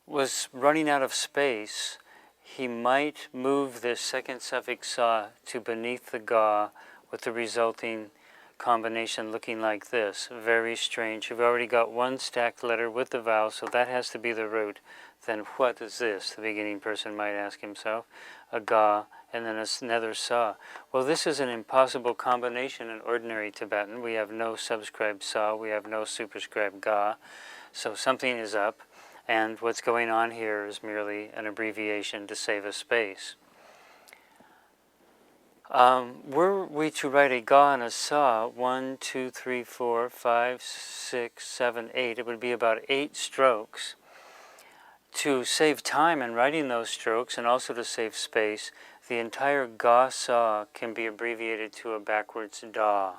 was running out of space, he might move this second suffix sa to beneath the ga, with the resulting combination looking like this. Very strange. You've already got one stacked letter with the vowel, so that has to be the root. Then what is this? The beginning person might ask himself. A ga, and then another sa. Well, this is an impossible combination in ordinary Tibetan. We have no subscribed sa, we have no superscribed ga, so something is up, and what's going on here is merely an abbreviation to save a space. Were we to write a ga and a sa, 1, 2, 3, 4, 5, 6, 7, 8, it would be about 8 strokes. To save time in writing those strokes and also to save space, the entire ga sa can be abbreviated to a backwards da.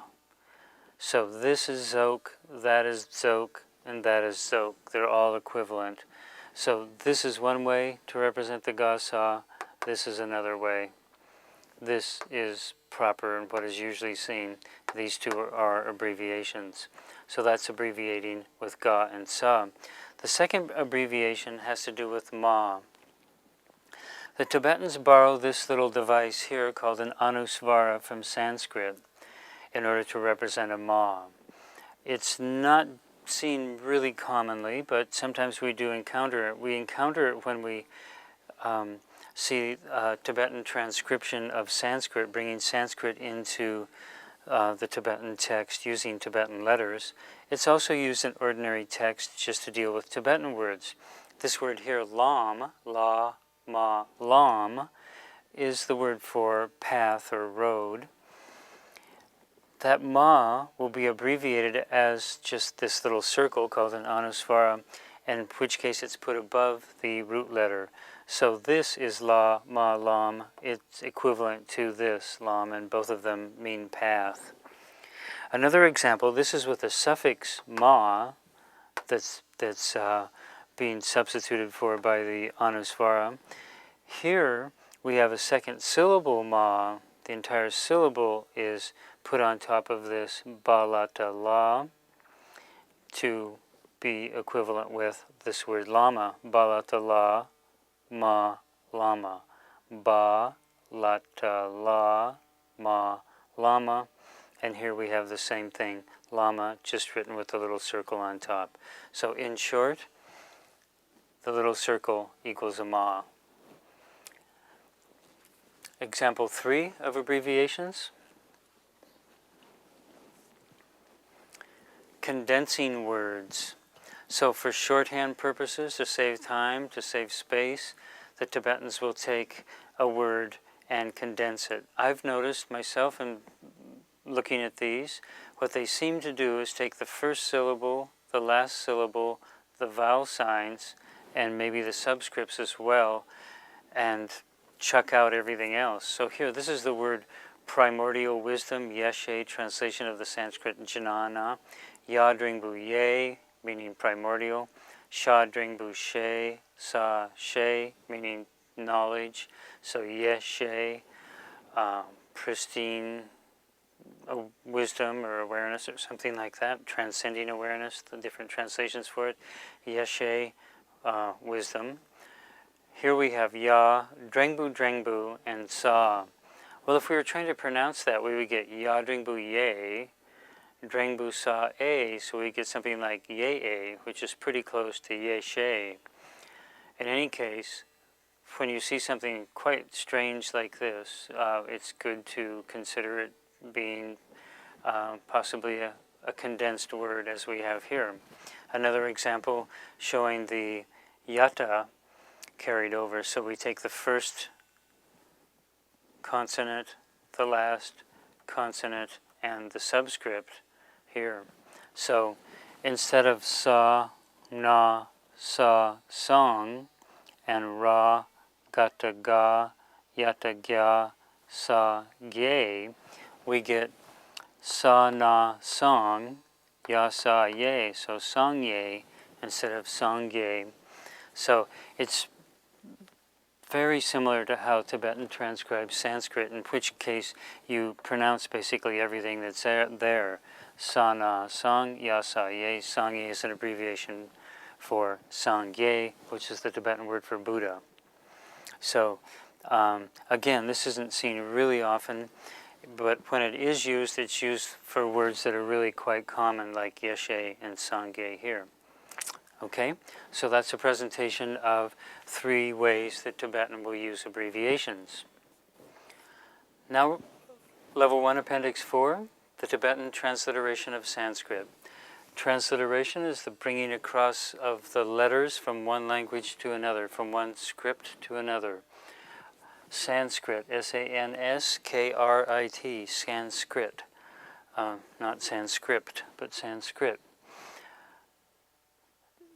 So this is zok, that is zok, and that is zok. They're all equivalent. So this is one way to represent the ga sa, this is another way. This is proper and what is usually seen. These two are abbreviations. So that's abbreviating with ga and sa. The second abbreviation has to do with ma. The Tibetans borrow this little device here called an anusvara from Sanskrit in order to represent a ma. It's not seen really commonly, but sometimes we do encounter it. We encounter it when we see Tibetan transcription of Sanskrit, bringing Sanskrit into the Tibetan text using Tibetan letters. It's also used in ordinary text just to deal with Tibetan words. This word here, lam, la, ma, lam, is the word for path or road. That ma will be abbreviated as just this little circle called an anusvara, in which case it's put above the root letter. So this is la, ma, lam. It's equivalent to this, lam, and both of them mean path. Another example, this is with a suffix ma that's being substituted for by the anusvara. Here we have a second syllable ma. The entire syllable is put on top of this balata la to be equivalent with this word lama. Balata la, ma, lama. Ba, lata, la, ma, lama. And here we have the same thing, lama, just written with the little circle on top. So in short, the little circle equals a ma. Example 3 of abbreviations. Condensing words. So for shorthand purposes, to save time, to save space, the Tibetans will take a word and condense it. I've noticed myself in looking at these, what they seem to do is take the first syllable, the last syllable, the vowel signs, and maybe the subscripts as well, and chuck out everything else. So here, this is the word primordial wisdom, yeshe, translation of the Sanskrit jnana, yadringbu ye, meaning primordial, shadringbu she, sa she, meaning knowledge, so yeshe, pristine wisdom or awareness or something like that, transcending awareness, the different translations for it, yeshe, wisdom. Here we have ya, drengbu, and sa. Well, if we were trying to pronounce that, we would get ya drengbu ye, drengbu sa a, so we get something like ye a, which is pretty close to ye she. In any case, when you see something quite strange like this, it's good to consider it being possibly a condensed word as we have here. Another example showing the yata carried over. So we take the first consonant, the last consonant and the subscript here. So instead of sa, na, sa, song, and ra, gata, ga, yata, gya, sa, ge, we get sa, na, song, ya, sa, ye. So song, ye, instead of song, ye. So it's very similar to how Tibetan transcribes Sanskrit, in which case you pronounce basically everything that's there. Sana, sang, yasa, ye. Sangye is an abbreviation for Sangye, which is the Tibetan word for Buddha. So again, this isn't seen really often, but when it is used, it's used for words that are really quite common, like yeshe and sangye here. Okay, so that's a presentation of 3 ways that Tibetan will use abbreviations. Now, Level 1, Appendix 4, the Tibetan transliteration of Sanskrit. Transliteration is the bringing across of the letters from one language to another, from one script to another. Sanskrit, S-A-N-S-K-R-I-T, Sanskrit. Not Sanskrit, but Sanskrit.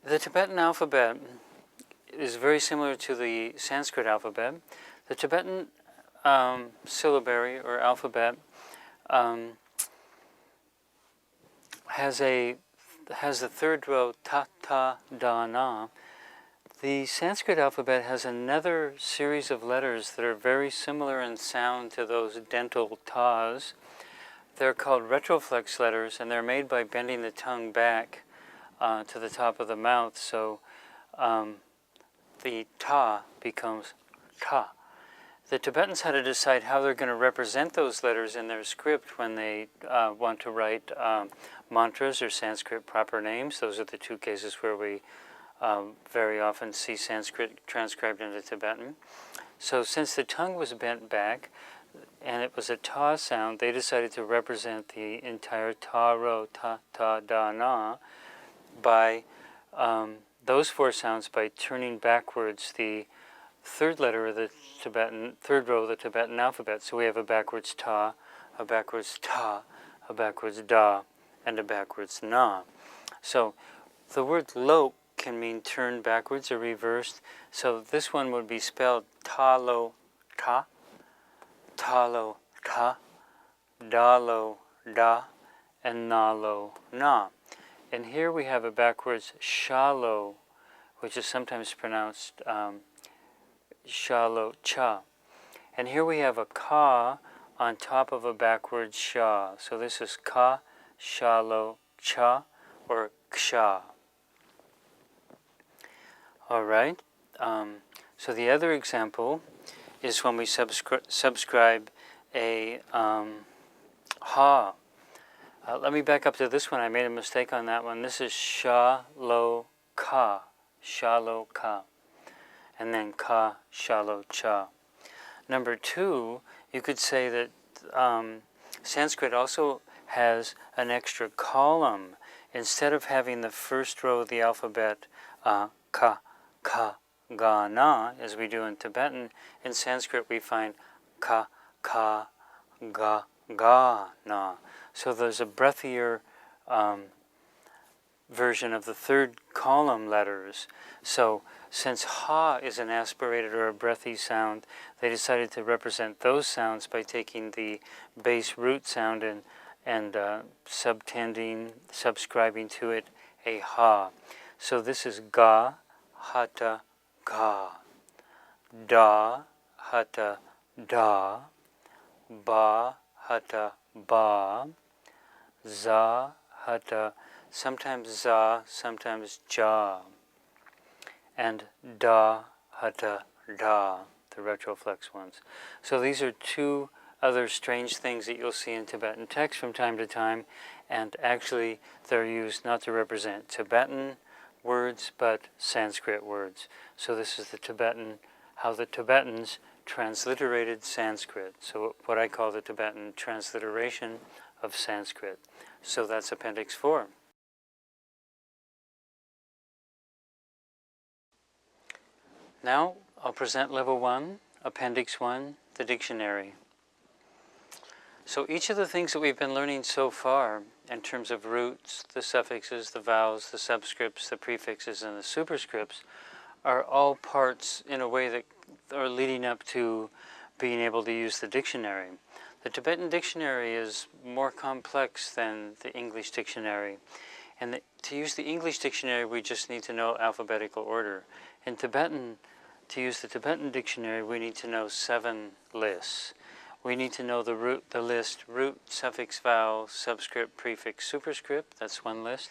The Tibetan alphabet is very similar to the Sanskrit alphabet. The Tibetan syllabary or alphabet has the third row ta, ta, da, na. The Sanskrit alphabet has another series of letters that are very similar in sound to those dental tas. They're called retroflex letters, and they're made by bending the tongue back to the top of the mouth, so the ta becomes ta. The Tibetans had to decide how they're going to represent those letters in their script when they want to write mantras or Sanskrit proper names. Those are the 2 cases where we very often see Sanskrit transcribed into Tibetan. So since the tongue was bent back and it was a ta sound, they decided to represent the entire ta row, ta, ta, da, na, by those 4 sounds by turning backwards the third letter of the Tibetan, third row of the Tibetan alphabet. So we have a backwards ta, a backwards ta, a backwards da, and a backwards na. So the word lok can mean turned backwards or reversed. So this one would be spelled ta-lo, ta, ta-lo, ta, da-lo, da, and na-lo, na. And here we have a backwards shalo, which is sometimes pronounced shalo cha. And here we have a ka on top of a backwards sha. So this is ka, shalo, cha, or ksha. All right. So the other example is when we subscribe a ha. Let me back up to this one. I made a mistake on that one. This is sha-lo ka, sha-lo ka, and then ka, sha-lo cha. Number 2, you could say that Sanskrit also has an extra column. Instead of having the first row of the alphabet ka, ka, ga, na, as we do in Tibetan, in Sanskrit we find ka, ka, ga, ga, na. So there's a breathier version of the third column letters. So since ha is an aspirated or a breathy sound, they decided to represent those sounds by taking the base root sound and subscribing to it a ha. So this is ga, hata, ga, da, hata, da, ba, hata, ba, za, hata, sometimes za, sometimes ja, and da, hata, da, the retroflex ones. So these are 2 other strange things that you'll see in Tibetan text from time to time, and actually they're used not to represent Tibetan words, but Sanskrit words. So this is the Tibetan, how the Tibetans transliterated Sanskrit. So what I call the Tibetan transliteration of Sanskrit. So that's Appendix 4. Now I'll present Level 1, Appendix 1, the dictionary. So each of the things that we've been learning so far in terms of roots, the suffixes, the vowels, the subscripts, the prefixes, and the superscripts are all parts in a way that are leading up to being able to use the dictionary. The Tibetan dictionary is more complex than the English dictionary. And to use the English dictionary, we just need to know alphabetical order. In Tibetan, to use the Tibetan dictionary, we need to know 7 lists. We need to know the list root, suffix, vowel, subscript, prefix, superscript. That's one list.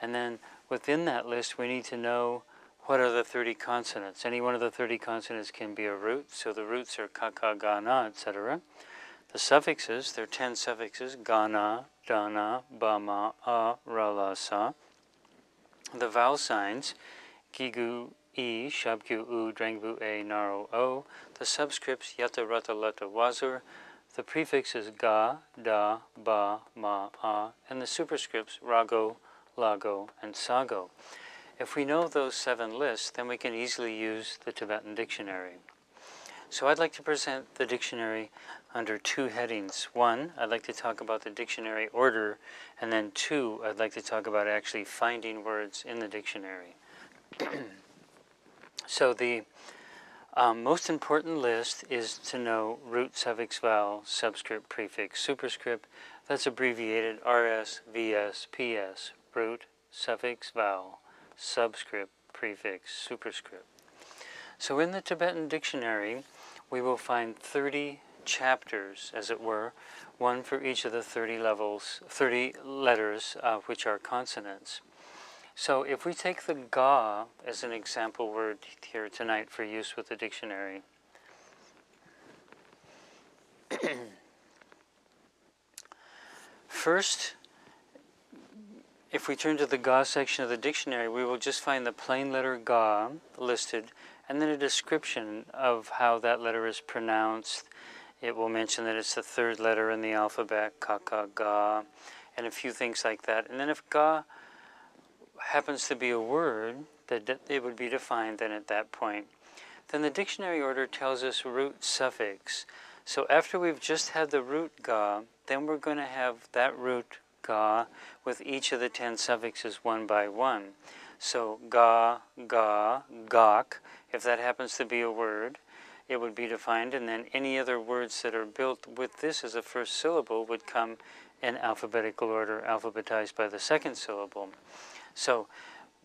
And then within that list, we need to know what are the 30 consonants. Any one of the 30 consonants can be a root. So the roots are ka, ka, ga, na, etc. The suffixes, there are 10 suffixes, gana, dana, bama, a, ra, la, sa. The vowel signs, gigu, e, shabgu, u, drangbu, a, naro, o. The subscripts, yata, rata, lata, wazur. The prefixes, ga, da, ba, ma, a. And the superscripts, rago, lago, and sago. If we know those 7 lists, then we can easily use the Tibetan dictionary. So I'd like to present the dictionary under 2 headings. 1, I'd like to talk about the dictionary order, and then 2, I'd like to talk about actually finding words in the dictionary. So the most important list is to know root, suffix, vowel, subscript, prefix, superscript. That's abbreviated RS, VS, PS, root, suffix, vowel, subscript, prefix, superscript. So in the Tibetan dictionary, we will find 30 chapters, as it were, one for each of the 30 letters, which are consonants. So if we take the ga as an example word here tonight for use with the dictionary, first, if we turn to the ga section of the dictionary, we will just find the plain letter ga listed, and then a description of how that letter is pronounced. It will mention that it's the 3rd letter in the alphabet, ka, ka, ga, and a few things like that. And then if ga happens to be a word, that it would be defined then at that point. Then the dictionary order tells us root, suffix. So after we've just had the root ga, then we're going to have that root ga with each of the 10 suffixes one by one. So ga, ga, gak, if that happens to be a word, it would be defined, and then any other words that are built with this as a first syllable would come in alphabetical order, alphabetized by the 2nd syllable. So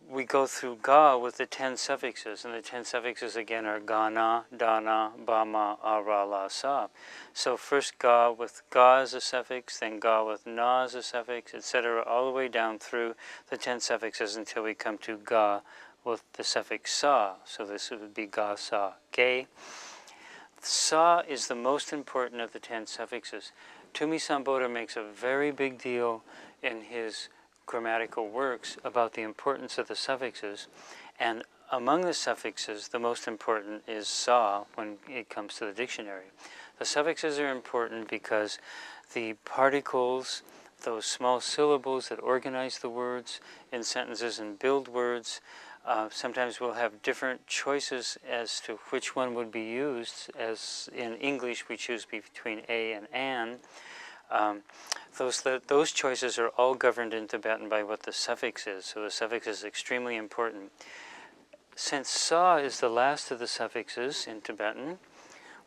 we go through ga with the 10 suffixes, and the 10 suffixes again are gana, dana, bama, a, ra, la, sa. So first ga with ga as a suffix, then ga with na as a suffix, etc., all the way down through the 10 suffixes until we come to ga with the suffix sa. So this would be ga, sa, ge. Sa is the most important of the 10 suffixes. Tumi Samboda makes a very big deal in his grammatical works about the importance of the suffixes, and among the suffixes, the most important is sa when it comes to the dictionary. The suffixes are important because the particles, those small syllables that organize the words in sentences and build words, sometimes we'll have different choices as to which one would be used. As in English, we choose between a and an. Those choices are all governed in Tibetan by what the suffix is. So the suffix is extremely important. Since sa is the last of the suffixes in Tibetan,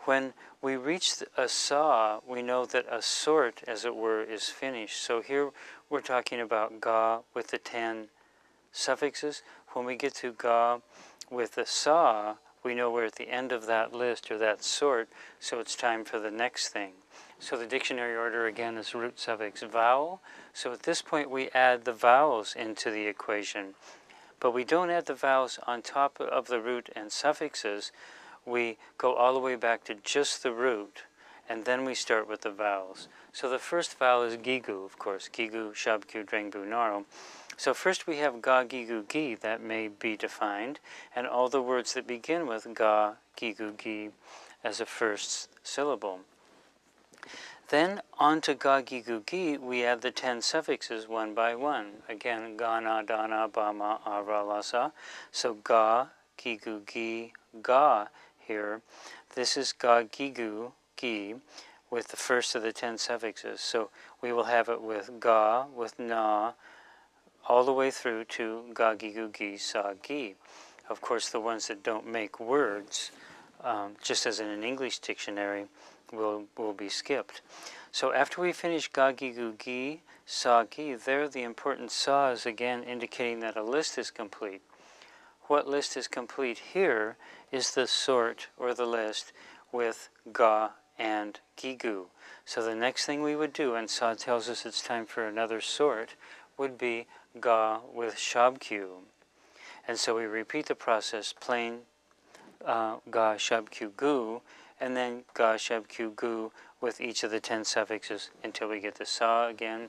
when we reach a sa, we know that a sort, as it were, is finished. So here we're talking about ga with the 10 suffixes. When we get to ga with the sa, we know we're at the end of that list or that sort, so it's time for the next thing. So the dictionary order again is root, suffix, vowel. So at this point we add the vowels into the equation. But we don't add the vowels on top of the root and suffixes. We go all the way back to just the root, and then we start with the vowels. So the first vowel is gigu, of course, gigu, shabgu, drangbu, naro. So first we have ga, gigu, gi, that may be defined, and all the words that begin with ga, gigu, gi as a first syllable. Then on to ga, gigu, gi, we add the 10 suffixes one by one. Again, gana, dana, bama, a, ra, la, sa. So ga, gigu, gi, ga here. This is ga, gigu, gi. with the first of the 10 suffixes. So we will have it with ga, with na, all the way through to ga, gi, gu, gi, sa, gi. Of course, the ones that don't make words, just as in an English dictionary, will be skipped. So after we finish ga, gi, gu, gi, sa, gi, there the important sa is again indicating that a list is complete. What list is complete here is the sort or the list with ga and gigu. So the next thing we would do, and Sa tells us it's time for another sort, would be ga with shabkyu. And so we repeat the process, plain ga shabkyu gu, and then ga shabkyu gu with each of the 10 suffixes until we get the sa again,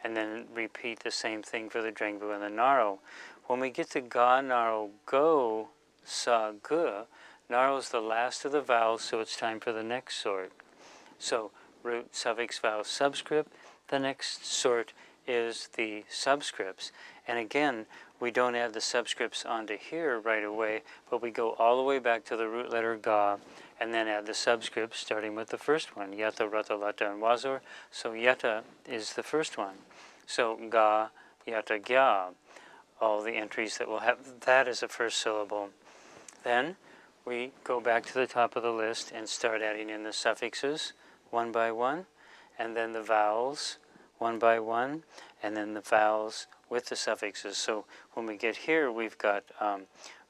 and then repeat the same thing for the drengbu and the naro. When we get to ga, naro, go, sa, gu, naro is the last of the vowels, so it's time for the next sort. So root, suffix, vowel, subscript. The next sort is the subscripts. And again, we don't add the subscripts onto here right away, but we go all the way back to the root letter ga, and then add the subscripts, starting with the first one, yata, rata, lata, and wazor. So yata is the first one. So ga, yata, gya, all the entries that will have that as a first syllable. Then we go back to the top of the list and start adding in the suffixes one by one, and then the vowels one by one, and then the vowels with the suffixes. So when we get here, we've got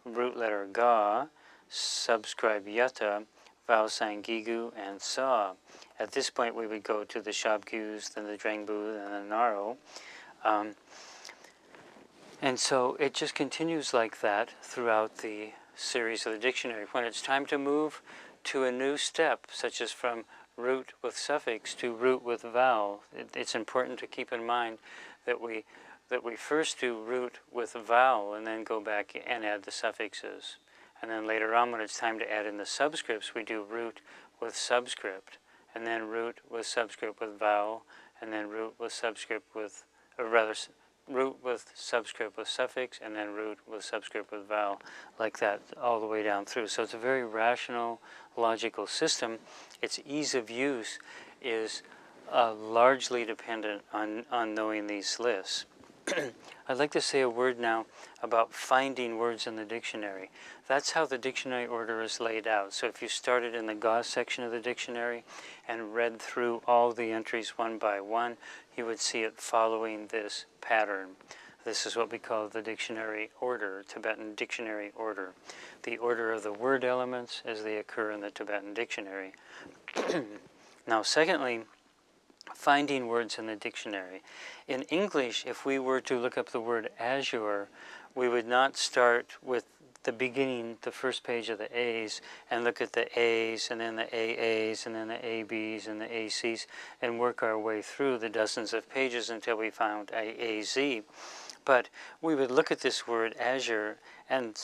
root letter ga, subscribe yata, vowel sign gigu, and sa. At this point, we would go to the shabkyus, then the drengbu, then the naro. And so it just continues like that throughout the series of the dictionary. When it's time to move to a new step, such as from root with suffix to root with vowel, it's important to keep in mind that we first do root with vowel and then go back and add the suffixes. And then later on, when it's time to add in the subscripts, we do root with subscript, and then root with subscript with vowel, and then root with subscript with, or rather, root with subscript with suffix, and then root with subscript with vowel, like that all the way down through. So it's a very rational, logical system. Its ease of use is largely dependent on knowing these lists. I'd like to say a word now about finding words in the dictionary. That's how the dictionary order is laid out. So if you started in the ga section of the dictionary and read through all the entries one by one, you would see it following this pattern. This is what we call the dictionary order, Tibetan dictionary order. The order of the word elements as they occur in the Tibetan dictionary. Now, secondly, finding words in the dictionary. In English, if we were to look up the word azure, we would not start with the beginning, the first page of the A's, and look at the A's, and then the AA's, and then the AB's, and the AC's, and work our way through the dozens of pages until we found AAZ. But we would look at this word azure and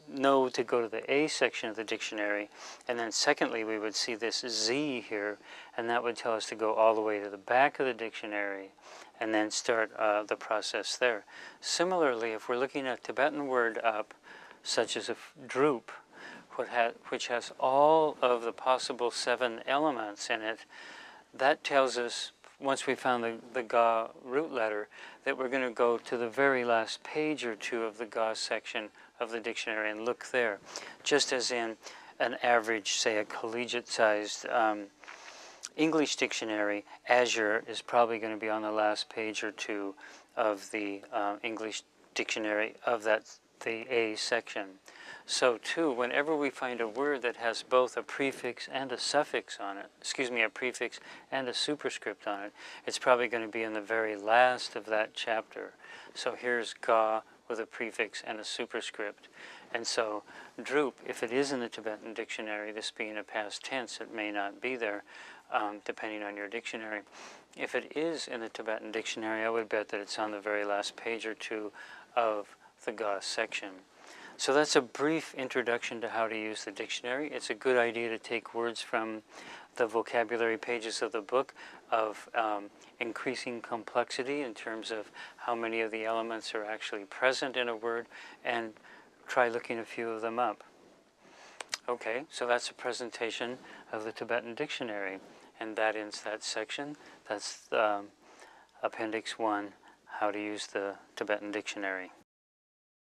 know to go to the A section of the dictionary, and then secondly we would see this Z here, and that would tell us to go all the way to the back of the dictionary and then start the process there. Similarly, if we're looking at Tibetan word up, such as a droop, which has all of the possible 7 elements in it, that tells us, once we found the ga root letter, that we're going to go to the very last page or two of the ga section of the dictionary and look there. Just as in an average, say a collegiate-sized English dictionary, azure is probably going to be on the last page or two of the English dictionary of the A section. So too, whenever we find a word that has both a prefix and a suffix on it, a prefix and a superscript on it, it's probably going to be in the very last of that chapter. So here's ga with a prefix and a superscript. And so droop, if it is in the Tibetan dictionary, this being a past tense, it may not be there, depending on your dictionary. If it is in the Tibetan dictionary, I would bet that it's on the very last page or two of the ga section. So that's a brief introduction to how to use the dictionary. It's a good idea to take words from the vocabulary pages of the book of increasing complexity in terms of how many of the elements are actually present in a word, and try looking a few of them up. Okay, so that's a presentation of the Tibetan dictionary. And that ends that section. That's Appendix 1, how to use the Tibetan dictionary.